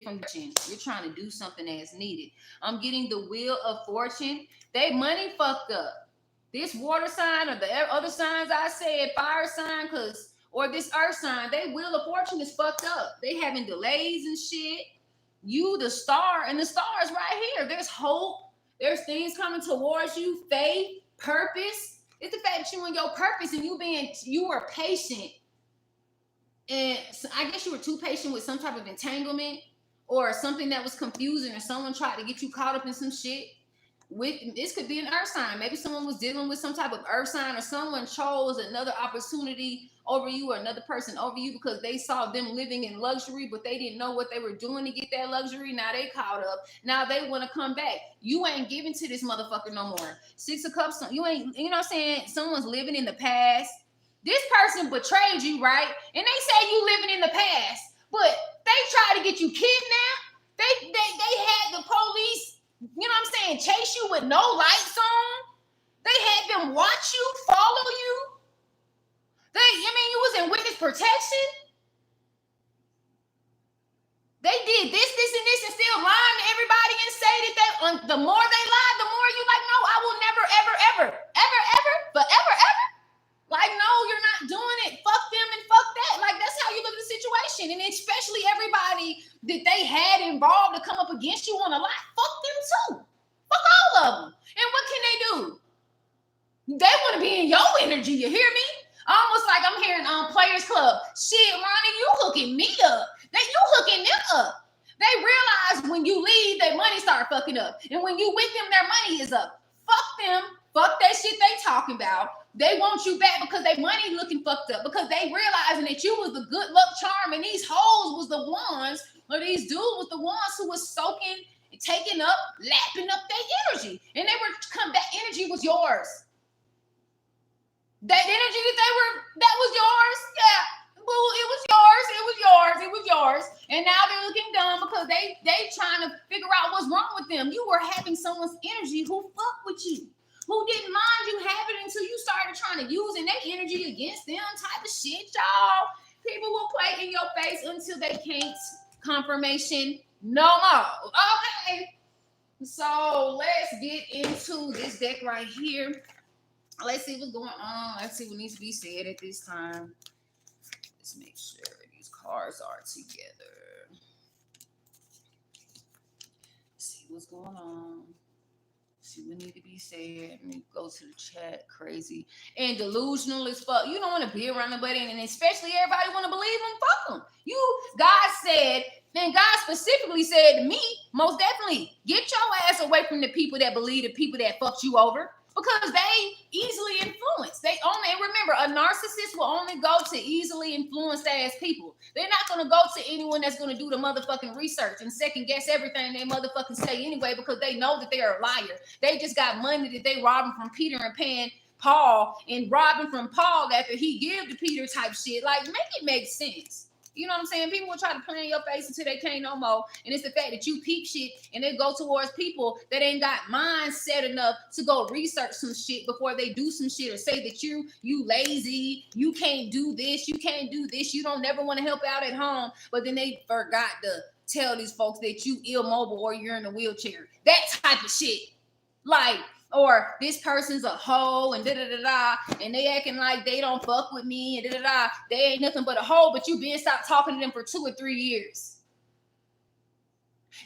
direction. You're trying to do something that's needed. I'm getting the wheel of fortune. They money fucked up. This water sign or the other signs I said, fire sign, or this earth sign, they wheel of fortune is fucked up. They having delays and shit. You, the star, and the star is right here. There's hope. There's things coming towards you. Faith, purpose. It's the fact that you and your purpose and you were patient. And I guess you were too patient with some type of entanglement or something that was confusing, or someone tried to get you caught up in some shit. This could be an earth sign. Maybe someone was dealing with some type of earth sign, or someone chose another opportunity over you or another person over you because they saw them living in luxury, but they didn't know what they were doing to get that luxury. Now they caught up. Now they want to come back. You ain't giving to this motherfucker no more. 6 of Cups, you ain't, you know what I'm saying? Someone's living in the past. This person betrayed you, right? And they say you living in the past, but they tried to get you kidnapped. They had the police, you know what I'm saying, chase you with no lights on. They had them watch you, follow you. You was in witness protection. They did this, and this, and still lying to everybody and say that the more they lied, the more you like, no, I will never, ever, forever. Like, no, you're not doing it. Fuck them and fuck that. Like, that's how you look at the situation. And especially everybody that they had involved to come up against you on a lie. Fuck them too. Fuck all of them. And what can they do? They want to be in your energy. You hear me? Almost like I'm hearing Players Club. Shit, Ronnie, you hooking me up. You hooking them up. They realize when you leave, their money start fucking up. And when you with them, their money is up. Fuck them. Fuck that shit they talking about. They want you back because their money looking fucked up. Because they realizing that you was the good luck charm and these hoes was the ones, or these dudes was the ones who was soaking and taking up, lapping up their energy. And they were that energy was yours. That energy that was yours. Yeah. Boo, it was yours. And now they're looking dumb because they trying to figure out what's wrong with them. You were having someone's energy who fucked with you, who didn't mind you having it until you started trying to use their energy against them type of shit, y'all. People will play in your face until they can't. Confirmation, no more. Okay. So let's get into this deck right here. Let's see what's going on. Let's see what needs to be said at this time. Let's make sure these cards are together. See what's going on. See what need to be said. Let me go to the chat. Crazy and delusional as fuck. You don't want to be around nobody, and especially everybody want to believe them. Fuck them. God said, and God specifically said to me, most definitely, get your ass away from the people that believe the people that fucked you over. Because they easily influence. They only, remember, a narcissist will only go to easily influenced ass people. They're not going to go to anyone that's going to do the motherfucking research and second guess everything they motherfucking say anyway, because they know that they're a liar. They just got money that they robbing from Peter and paying Paul, and robbing from Paul after he give to Peter type shit. Like, make it make sense. You know what I'm saying? People will try to play in your face until they can't no more. And it's the fact that you peep shit and they go towards people that ain't got mind set enough to go research some shit before they do some shit, or say that you lazy, you can't do this, you can't do this, you don't never want to help out at home. But then they forgot to tell these folks that you immobile or you're in a wheelchair. That type of shit. Like, or this person's a hoe and da-da-da-da, and they acting like they don't fuck with me and da-da-da. They ain't nothing but a hoe, but you been stopped talking to them for 2 or 3 years.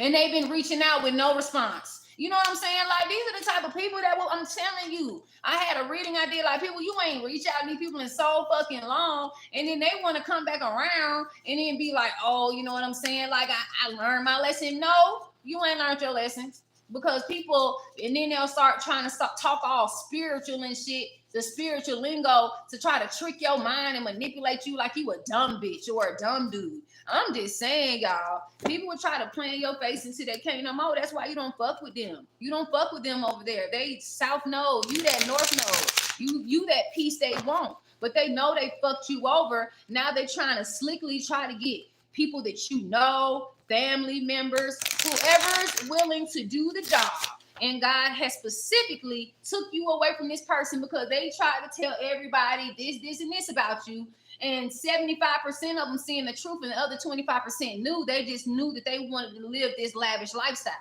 And they've been reaching out with no response. You know what I'm saying? Like, these are the type of people that I'm telling you. I had a reading I did, like, people, you ain't reach out to these people in so fucking long, and then they want to come back around and then be like, oh, you know what I'm saying? Like, I learned my lesson. No, you ain't learned your lessons. Because people, and then they'll start trying to talk all spiritual and shit, the spiritual lingo, to try to trick your mind and manipulate you like you a dumb bitch or a dumb dude. I'm just saying, y'all, people will try to play in your face until they can't no more. That's why you don't fuck with them. You don't fuck with them over there. They south node, you that north node. You that peace they want. But they know they fucked you over. Now they're trying to slickly try to get people that you know, family members, whoever's willing to do the job. And God has specifically took you away from this person because they tried to tell everybody this, and this about you. And 75% of them seeing the truth, and the other 25% knew. They just knew that they wanted to live this lavish lifestyle.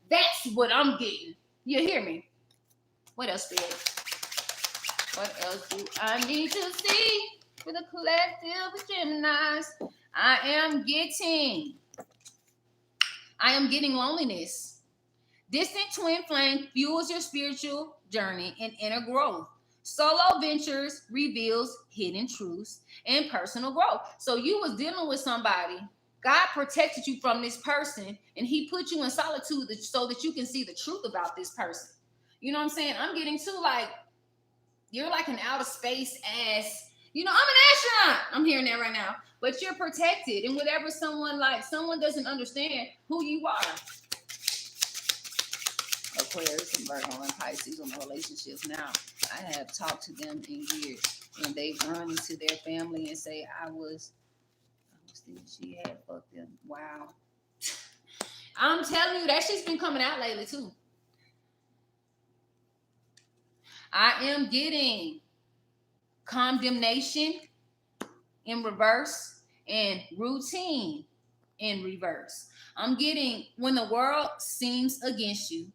That's what I'm getting. You hear me? What else, Spirit? What else do I need to see for the collective of Geminis? I am getting loneliness. Distant twin flame fuels your spiritual journey and inner growth. Solo ventures reveals hidden truths and personal growth. So you was dealing with somebody. God protected you from this person, and he put you in solitude so that you can see the truth about this person. You know what I'm saying? I'm getting to, like, you're like an outer space ass. You know, I'm an astronaut. I'm hearing that right now. But you're protected. And whatever someone doesn't understand who you are. Aquarius and Virgo and Pisces on the relationships now. I have talked to them in years. And they've run into their family and say, I was thinking she had fucked them. Wow. I'm telling you, that shit's been coming out lately too. I am getting condemnation in reverse and routine in reverse. I'm getting when the world seems against you,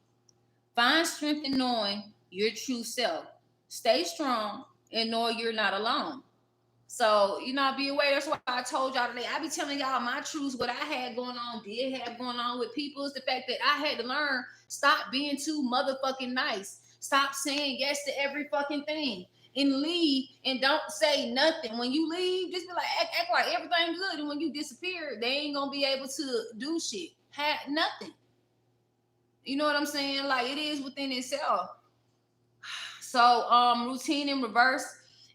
find strength in knowing your true self. Stay strong and know you're not alone. So, be aware. That's why I told y'all today. I be telling y'all my truths, what I had going on, did have going on with people, is the fact that I had to learn, stop being too motherfucking nice. Stop saying yes to every fucking thing. And leave, and don't say nothing. When you leave, just be like, act like everything good. And when you disappear, they ain't gonna be able to do shit. Had nothing. You know what I'm saying? Like, it is within itself. So, routine in reverse.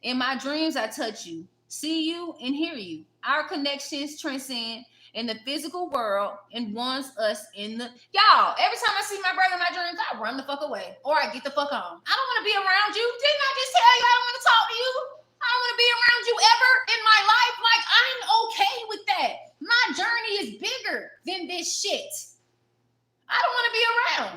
In my dreams, I touch you, see you, and hear you. Our connections transcend in the physical world and once us in the... Y'all, every time I see my brother in my dreams, I run the fuck away. Or I get the fuck on. I don't want to be around you. Didn't I just tell you I don't want to talk to you? I don't want to be around you ever in my life. Like, I'm okay with that. My journey is bigger than this shit. I don't want to be around.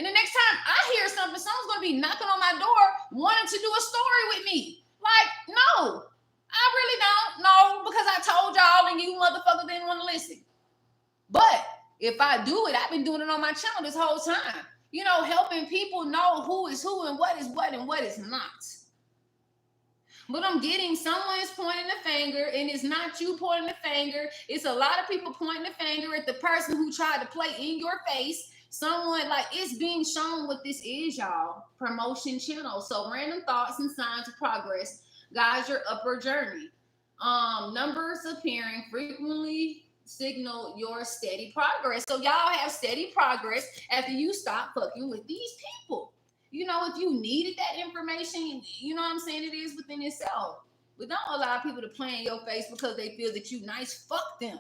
And the next time I hear something, someone's going to be knocking on my door wanting to do a story with me. Like, no, I really don't. No, because I told y'all and you motherfuckers didn't want to listen. But if I do it, I've been doing it on my channel this whole time. Helping people know who is who and what is what and what is not. But I'm getting someone's pointing the finger, and it's not you pointing the finger. It's a lot of people pointing the finger at the person who tried to play in your face, Someone, like, it's being shown what this is, y'all. Promotion channel. So random thoughts and signs of progress guide your upward journey. Numbers appearing frequently signal your steady progress. So y'all have steady progress after you stop fucking with these people. You know, if you needed that information, you know what I'm saying, it is within itself. But don't allow people to play in your face because they feel that you nice. Fuck them.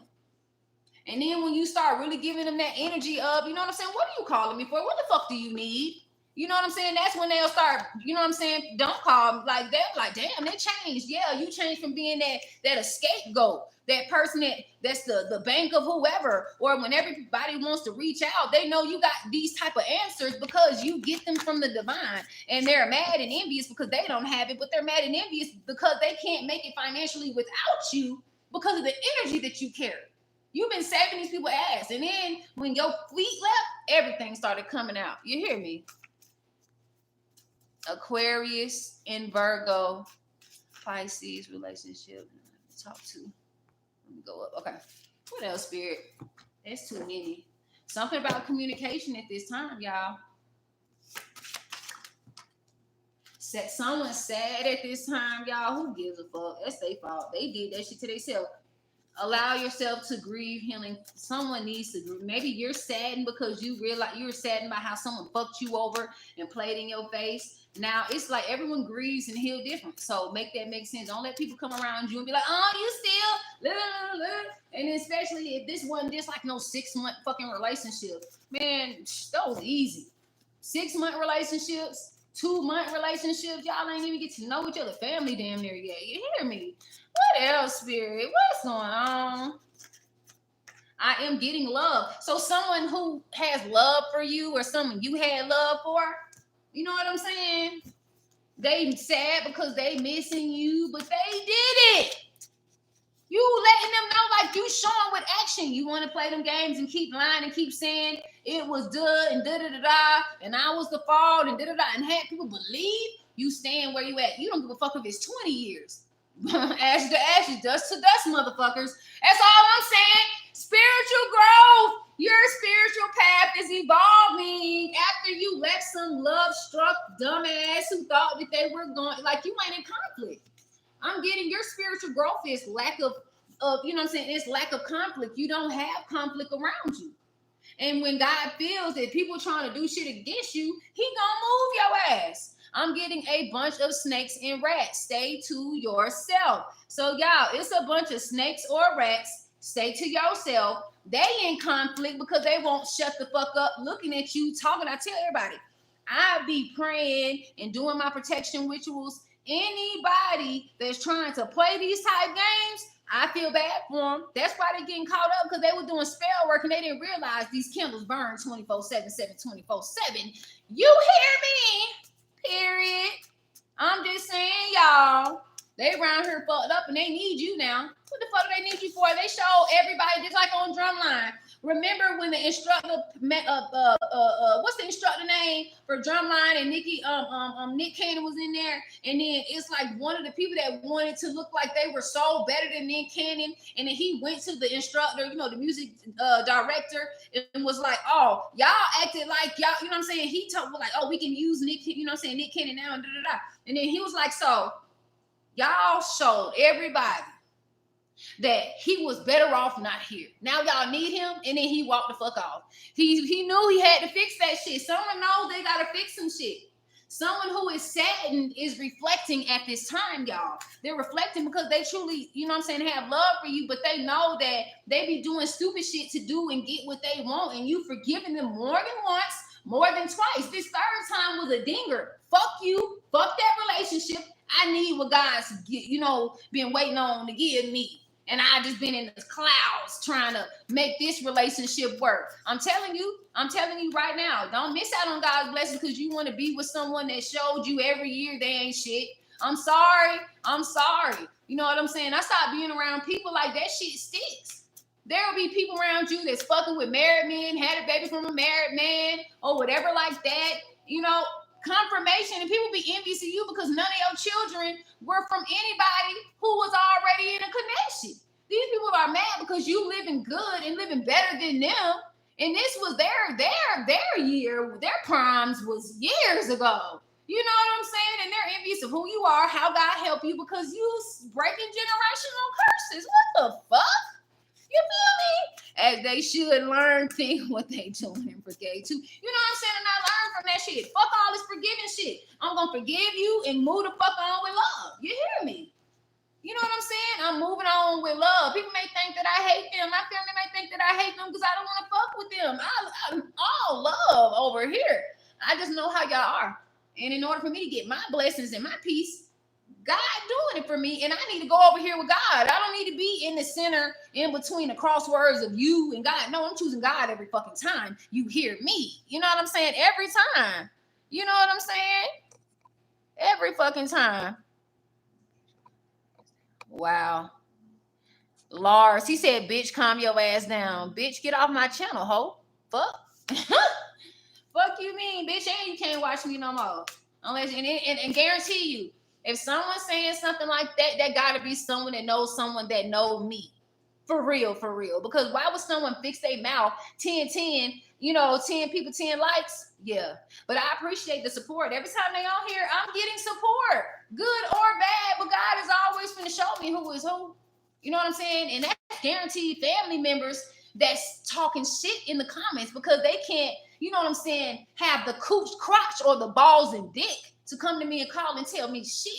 And then when you start really giving them that energy of, you know what I'm saying, what are you calling me for? What the fuck do you need? You know what I'm saying? That's when they'll start, you know what I'm saying? Don't call me. Like, they're like, damn, they changed. Yeah, you changed from being that scapegoat, that person that's the bank of whoever. Or when everybody wants to reach out, they know you got these type of answers because you get them from the divine. And they're mad and envious because they don't have it, but they're mad and envious because they can't make it financially without you because of the energy that you carry. You've been saving these people ass. And then when your feet left, everything started coming out. You hear me? Aquarius and Virgo, Pisces relationship. Talk to. Let me go up. Okay. What else, Spirit? That's too many. Something about communication at this time, y'all. Someone's sad at this time, y'all. Who gives a fuck? That's their fault. They did that shit to themselves. Allow yourself to grieve healing. Someone needs to grieve. Maybe you're saddened because you realize you're saddened by how someone fucked you over and played in your face. Now it's like everyone grieves and heal different. So make that make sense. Don't let people come around you and be like, oh, you still, blah, blah, blah. And especially if this wasn't just like no 6-month fucking relationship. Man, that was easy. 6-month relationships, 2-month relationships, y'all ain't even get to know each other family damn near yet. You hear me? What else, Spirit? What's going on? I am getting love. So someone who has love for you or someone you had love for, you know what I'm saying? They sad because they missing you, but they did it. You letting them know, like, you showing with action. You want to play them games and keep lying and keep saying it was duh and da-da-da-da and I was the fault and da-da-da and have people believe you staying where you at. You don't give a fuck if it's 20 years. Ashes to ashes, dust to dust, motherfuckers. That's all I'm saying. Spiritual growth. Your spiritual path is evolving after you left some love-struck dumbass who thought that they were going, like, you ain't in conflict. I'm getting your spiritual growth is lack of you know what I'm saying? It's lack of conflict. You don't have conflict around you. And when God feels that people trying to do shit against you, he gonna move your ass. I'm getting a bunch of snakes and rats. Stay to yourself. So y'all, it's a bunch of snakes or rats. Stay to yourself. They in conflict because they won't shut the fuck up looking at you talking. I tell everybody, I be praying and doing my protection rituals. Anybody that's trying to play these type games, I feel bad for them. That's why they're getting caught up because they were doing spell work and they didn't realize these candles burn 24/7, 24/7. You hear me? Period. I'm just saying, y'all. They around here fucked up and they need you now. What the fuck do they need you for? They show everybody just like on Drumline. Remember when the instructor what's the instructor name for Drumline and Nick Cannon was in there, and then it's like one of the people that wanted to look like they were so better than Nick Cannon, and then he went to the instructor, you know, the music director, and was like, oh, y'all acted like y'all, you know what I'm saying? He told like, oh, we can use Nick, you know what I'm saying, Nick Cannon now and da da da, and then he was like, so y'all showed everybody that he was better off not here. Now y'all need him, and then he walked the fuck off. He knew he had to fix that shit. Someone knows they gotta fix some shit. Someone who is saddened is reflecting at this time, y'all. They're reflecting because they truly, you know what I'm saying, have love for you, but they know that they be doing stupid shit to do and get what they want, and you forgiving them more than once, more than twice. This third time was a dinger. Fuck you. Fuck that relationship. I need what God's, you know, been waiting on to give me. And I just been in the clouds trying to make this relationship work. I'm telling you right now, don't miss out on God's blessings because you want to be with someone that showed you every year they ain't shit. I'm sorry. You know what I'm saying? I stopped being around people like that shit sticks. There will be people around you that's fucking with married men, had a baby from a married man, or whatever like that. You know, confirmation, and people be envious of you because none of your children were from anybody who was already in a connection. These people are mad because you living good and living better than them, And this was their year, their primes was years ago. You know what I'm saying? And they're envious of who you are, how God helped you, because you breaking generational curses. What the fuck? You feel me? As they should learn, think what they doing and forgave too. You know what I'm saying? And I learned from that shit. Fuck all this forgiving shit. I'm gonna forgive you and move the fuck on with love. You hear me? You know what I'm saying? I'm moving on with love. People may think that I hate them. My family may think that I hate them because I don't want to fuck with them. I'm all love over here. I just know how y'all are. And in order for me to get my blessings and my peace, God doing it for me, and I need to go over here with God. I don't need to be in the center, in between the crosswords of you and God. No, I'm choosing God every fucking time you hear me. You know what I'm saying? Every time. You know what I'm saying? Every fucking time. Wow. Lars, he said, bitch, calm your ass down. Bitch, get off my channel, ho. Fuck. Fuck you mean, bitch, and you can't watch me no more. Unless, and guarantee you, if someone's saying something like that, that gotta be someone that knows someone that knows me. For real, for real. Because why would someone fix their mouth 10, 10, 10 people, 10 likes? Yeah. But I appreciate the support. Every time they on here, I'm getting support. Good or bad, but God is always going to show me who is who. You know what I'm saying? And that's guaranteed family members that's talking shit in the comments because they can't, you know what I'm saying, have the cooch crotch or the balls and dick to come to me and call and tell me shit.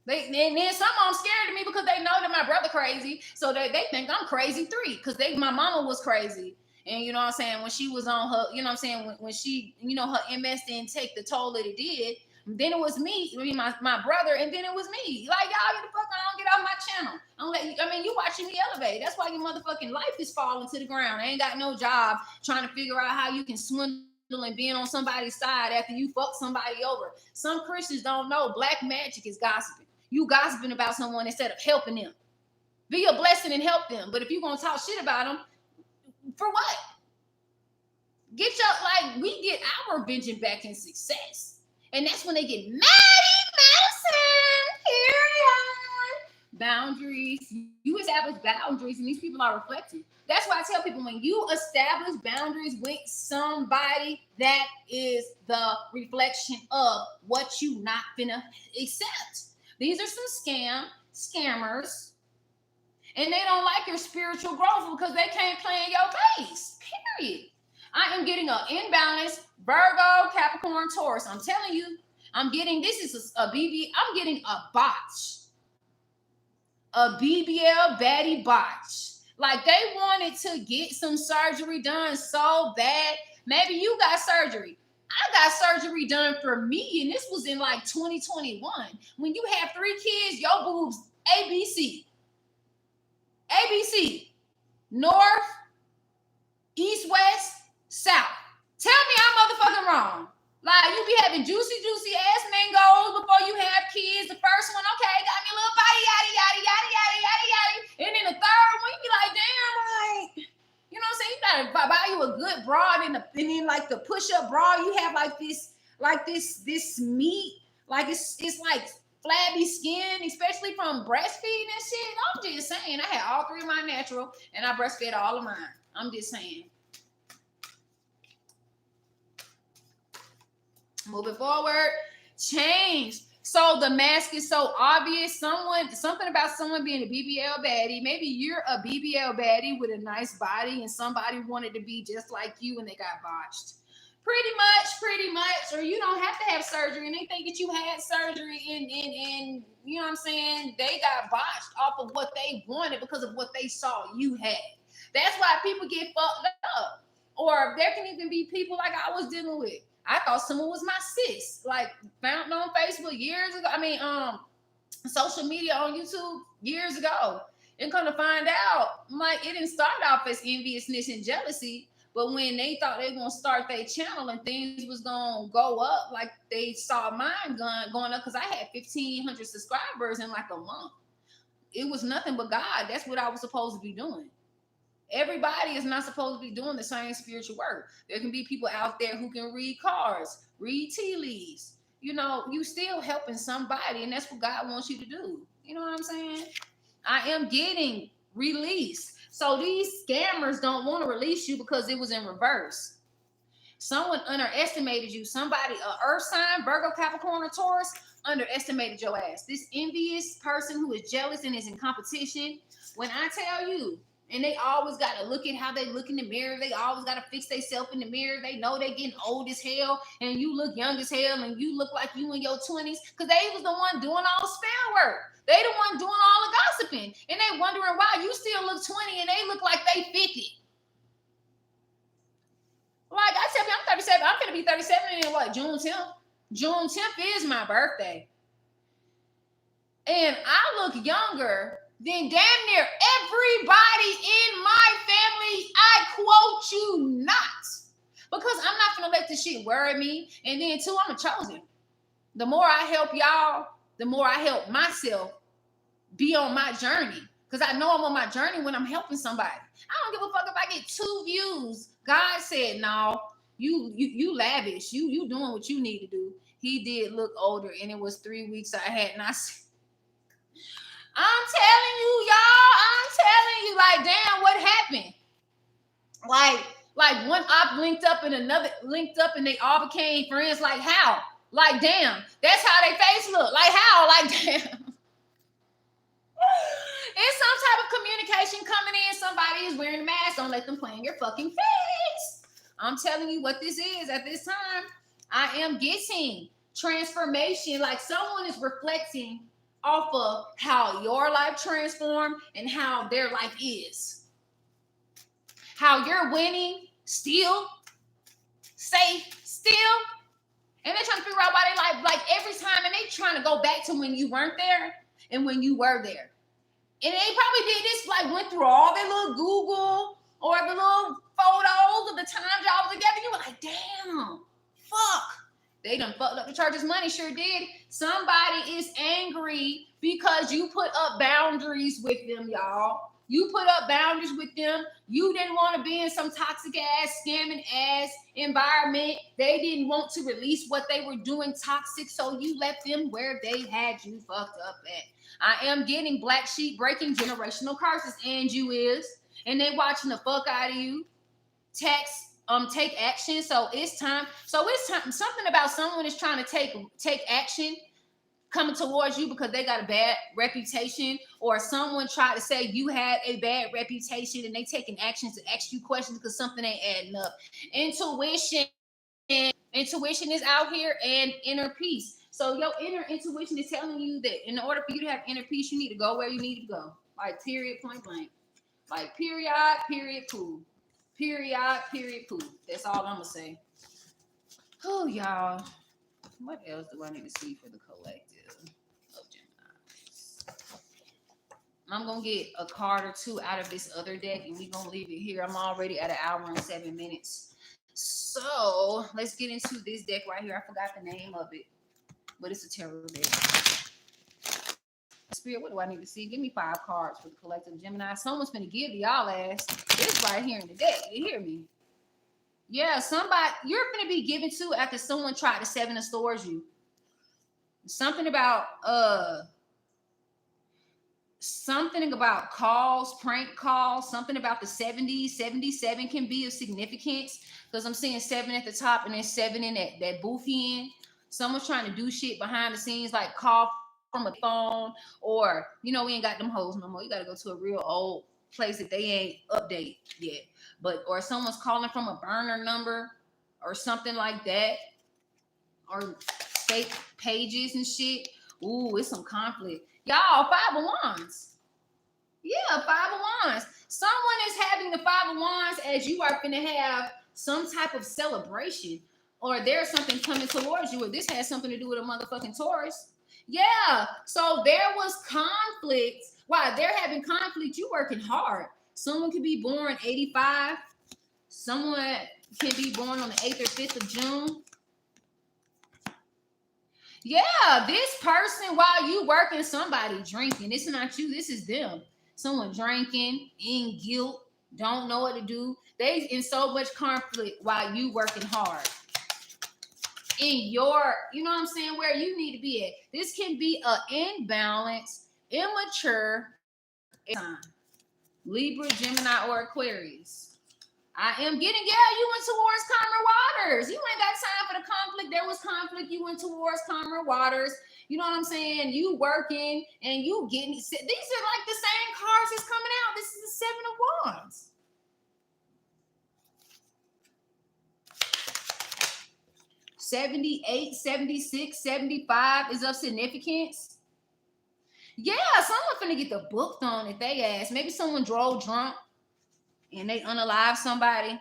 And then some of them scared of me because they know that my brother crazy, so they think I'm crazy 3 because my mama was crazy. And you know what I'm saying, when she was on her, you know what I'm saying, when she, her MS didn't take the toll that it did, then it was me, my brother, and then it was me. Like, y'all get the fuck on, get off my channel. You watching me elevate. That's why your motherfucking life is falling to the ground. I ain't got no job trying to figure out how you can swindle and being on somebody's side after you fuck somebody over. Some Christians don't know black magic is gossiping. You gossiping about someone instead of helping them. Be a blessing and help them. But if you're going to talk shit about them, for what? We get our vengeance back in success. And that's when they get Maddie Madison. Period. Boundaries. You establish boundaries, and these people are reflecting. That's why I tell people, when you establish boundaries with somebody, that is the reflection of what you not finna accept. These are some scammers, and they don't like your spiritual growth because they can't play in your face. Period. I am getting an imbalance Virgo, Capricorn, Taurus. I'm telling you, I'm getting I'm getting a botch. A BBL baddie botch. Like, they wanted to get some surgery done so bad. Maybe you got surgery. I got surgery done for me, and this was in like 2021. When you have 3 kids, your boobs ABC. ABC. North, east, west, south. Tell me I'm motherfucking wrong. Like, you be having juicy ass mangoes before you have kids. The first one, okay, got me a little body, yada, yada, yada, yada, yada, yada. And then the third one, you be like, damn, like, you know what I'm saying? You gotta buy you a good bra, and then like the push-up bra, you have like this meat, like it's like flabby skin, especially from breastfeeding and shit. I'm just saying, I had all 3 of mine natural, and I breastfed all of mine. I'm just saying. Moving forward, change. So the mask is so obvious. Something about someone being a BBL baddie. Maybe you're a BBL baddie with a nice body, and somebody wanted to be just like you, and they got botched. Pretty much. Or you don't have to have surgery, and they think that you had surgery, and you know what I'm saying, they got botched off of what they wanted because of what they saw you had. That's why people get fucked up. Or there can even be people like I was dealing with. I thought someone was my sis, like found on Facebook years ago. Social media on YouTube years ago. And come to find out, like, it didn't start off as enviousness and jealousy, but when they thought they were gonna start their channel and things was gonna go up, like they saw mine going up, because I had 1,500 subscribers in like a month. It was nothing but God. That's what I was supposed to be doing. Everybody is not supposed to be doing the same spiritual work. There can be people out there who can read cards, read tea leaves. You still helping somebody, and that's what God wants you to do. You know what I'm saying? I am getting released So these scammers don't want to release you because it was in reverse. Someone underestimated you. Somebody, earth sign, Virgo, Capricorn, or Taurus, underestimated your ass. This envious person who is jealous and is in competition. When I tell you, and they always got to look at how they look in the mirror. They always got to fix themselves in the mirror. They know they getting old as hell, and you look young as hell, and you look like you in your 20s, because they was the one doing all the spell work. They the one doing all the gossiping, and they wondering why you still look 20 and they look like they 50. Like I tell you, I'm 37. I'm gonna be 37 in what, June 10th? June 10th is my birthday. And I look younger than damn near everybody in my family. I quote you not. Because I'm not gonna let this shit worry me. And then too, I'm a chosen. The more I help y'all, the more I help myself be on my journey. Because I know I'm on my journey when I'm helping somebody. I don't give a fuck if I get 2 views. God said, no, you lavish. You doing what you need to do. He did look older, and it was 3 weeks I had, and I said, I'm telling you, y'all, I'm telling you, like, damn, what happened? Like one op linked up and another linked up, and they all became friends. Like, how? Like, damn, that's how they face look. Like, how? Like, damn. It's some type of communication coming in. Somebody is wearing a mask. Don't let them play in your fucking face. I'm telling you what this is at this time. I am getting transformation. Like someone is reflecting off of how your life transformed and how their life is. How you're winning still, safe still. And they're trying to figure out why they like every time, and they trying to go back to when you weren't there and when you were there. And they probably did this, like went through all their little Google or the little photos of the times y'all was together. You were like, damn, fuck. They done fucked up the church's money, sure did. Somebody is angry because you put up boundaries with them, y'all. You put up boundaries with them. You didn't want to be in some toxic ass, scamming ass environment. They didn't want to release what they were doing toxic, so you left them where they had you fucked up at. I am getting black sheep breaking generational curses, and you is. And they watching the fuck out of you. Take action. So it's time. Something about someone is trying to take action coming towards you because they got a bad reputation, or someone tried to say you had a bad reputation and they taking actions to ask you questions because something ain't adding up. Intuition is out here, and inner peace. So your inner intuition is telling you that in order for you to have inner peace, you need to go where you need to go. Like period, point blank. Like period, poo. Period, poo. That's all I'm gonna say. Oh, y'all. What else do I need to see for the collective of Gemini? I'm gonna get a card or two out of this other deck, and we're gonna leave it here. I'm already at 1 hour and 7 minutes. So let's get into this deck right here. I forgot the name of it, but it's a tarot deck. Spirit, what do I need to see? Give me 5 cards for the collective Gemini. Someone's gonna give to y'all ass this right here in the deck. You hear me? Yeah, somebody you're gonna be given to after someone tried to 7 of Swords you. Something about calls, prank calls, something about the 70s. 77 can be of significance because I'm seeing 7 at the top and then 7 in that boofy end. Someone's trying to do shit behind the scenes, like call from a phone, or we ain't got them hoes no more. You got to go to a real old place that they ain't update yet. Or someone's calling from a burner number or something like that, or fake pages and shit. Ooh, it's some conflict. Y'all, 5 of Wands. Yeah, 5 of Wands. Someone is having the 5 of Wands as you are going to have some type of celebration, or there's something coming towards you, or this has something to do with a motherfucking Taurus. Yeah, so there was conflict. While they're having conflict, you working hard. Someone could be born 85. Someone can be born on the 8th or 5th of June. Yeah, this person, while you working, somebody drinking. It's not you, this is them. Someone drinking, in guilt, don't know what to do. They in so much conflict while you working hard. In your, you know what I'm saying, where you need to be at. This can be an imbalance, immature time. Libra, Gemini, or Aquarius. I am getting, yeah, you went towards calmer waters. You ain't got time for the conflict. There was conflict. You went towards calmer waters. You know what I'm saying? You working and you getting, these are like the same cards that's coming out. This is the Seven of Wands. $78, $76, $75 is of significance. Yeah, someone finna get the book thrown at they ass. Maybe someone drove drunk and they unalive somebody,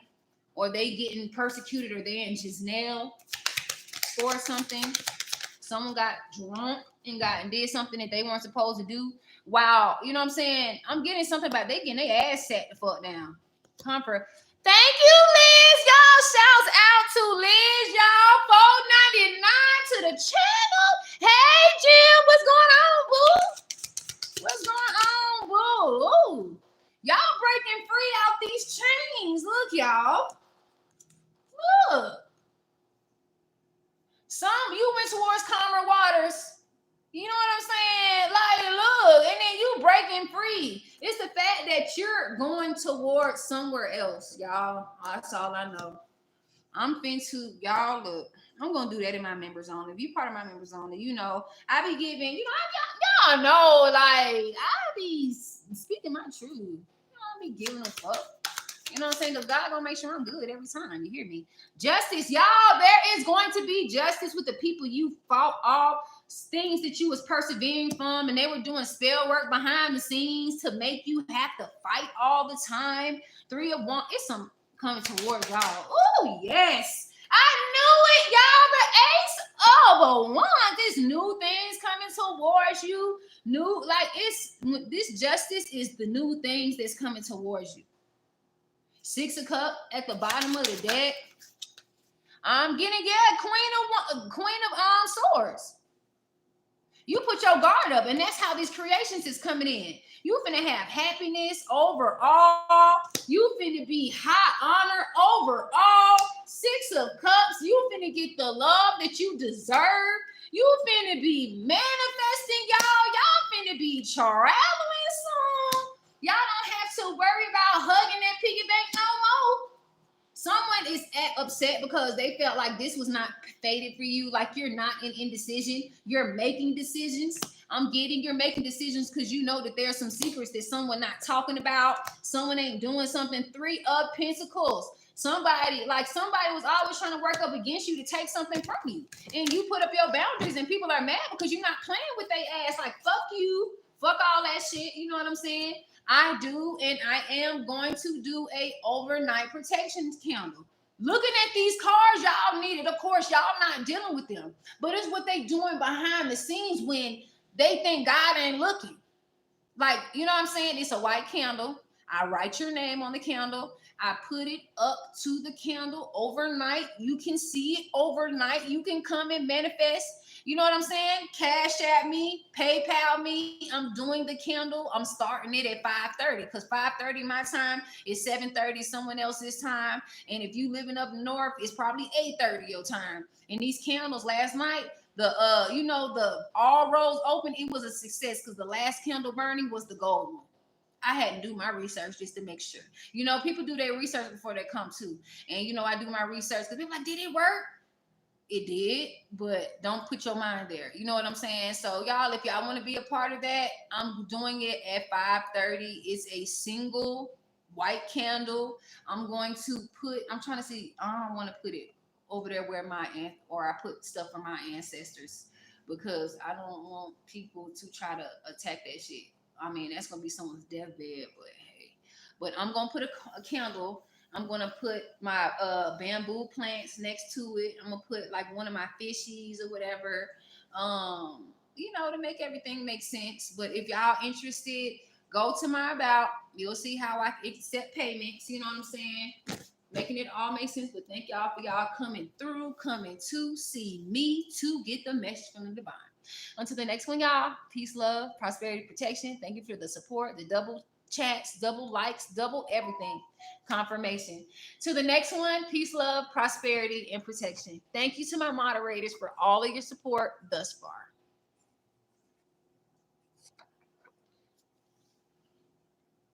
or they getting persecuted, or they in jail or something. Someone got drunk and did something that they weren't supposed to do. Wow, you know what I'm saying? I'm getting something about they getting their ass sat the fuck down. Comfort. Thank you, Liz. Y'all, shouts out to Liz, y'all. $4.99 to the channel. Hey, Jim, what's going on, boo? What's going on, boo? Ooh. Y'all breaking free out these chains. Look, y'all. Look. You went towards calmer waters. You know what I'm saying? Like, look, and then you breaking free. It's the fact that you're going towards somewhere else, y'all. That's all I know. I'm finna, y'all, look, I'm gonna do that in my members only. If you part of my members only, you know, I be giving, you know, y'all know, like, I be speaking my truth. You know, I be giving a fuck. You know what I'm saying? Because God gonna make sure I'm good every time. You hear me? Justice, y'all. There is going to be justice with the people you fought off, things that you was persevering from, and they were doing spell work behind the scenes to make you have to fight all the time. 3 of Wands. It's some coming towards y'all. Oh yes, I knew it, y'all. The Ace of Wands. There's new things coming towards you. New, like it's this justice is the new things that's coming towards you. 6 of Cups at the bottom of the deck. I'm getting, yeah, Queen of Swords. You put your guard up, and that's how these creations is coming in. You finna have happiness overall. You finna be high honor overall. 6 of Cups. You finna get the love that you deserve. You finna be manifesting, y'all. Y'all finna be traveling soon. Y'all don't have to worry about hugging that piggy bank no more. Someone is upset because they felt like this was not fated for you, like you're not in indecision. You're making decisions. I'm getting you're making decisions because you know that there's some secrets that someone not talking about. Someone ain't doing something. 3 of Pentacles. Somebody was always trying to work up against you to take something from you. And you put up your boundaries and people are mad because you're not playing with their ass. Like, fuck you. Fuck all that shit. You know what I'm saying? I do, and I am going to do a overnight protection candle. Looking at these cards y'all needed, of course, y'all not dealing with them, but it's what they doing behind the scenes when they think God ain't looking. Like, you know what I'm saying? It's a white candle. I write your name on the candle. I put it up to the candle overnight. You can see it overnight. You can come and manifest. You know what I'm saying? Cash at me, PayPal me. I'm doing the candle. I'm starting it at 5:30 because 5:30 my time is 7:30 someone else's time. And if you living up north, it's probably 8:30 your time. And these candles last night, the all roads open, it was a success because the last candle burning was the gold one. I had to do my research just to make sure. You know, people do their research before they come to. And, you know, I do my research because people are like, did it work? It did, but don't put your mind there. You know what I'm saying? So, y'all, if y'all want to be a part of that, I'm doing it at 5:30. It's a single white candle. I'm trying to see, I don't want to put it over there where I put stuff from my ancestors because I don't want people to try to attack that shit. I mean, that's going to be someone's deathbed, but hey. But I'm going to put a candle. I'm going to put my bamboo plants next to it. I'm going to put like one of my fishies or whatever, to make everything make sense. But if y'all interested, go to my about. You'll see how I accept payments. You know what I'm saying? Making it all make sense. But thank y'all for y'all coming to see me to get the message from the divine. Until the next one, y'all. Peace, love, prosperity, protection. Thank you for the support, the double chats, double likes, double everything. Confirmation. To the next one, peace, love, prosperity, and protection. Thank you to my moderators for all of your support thus far.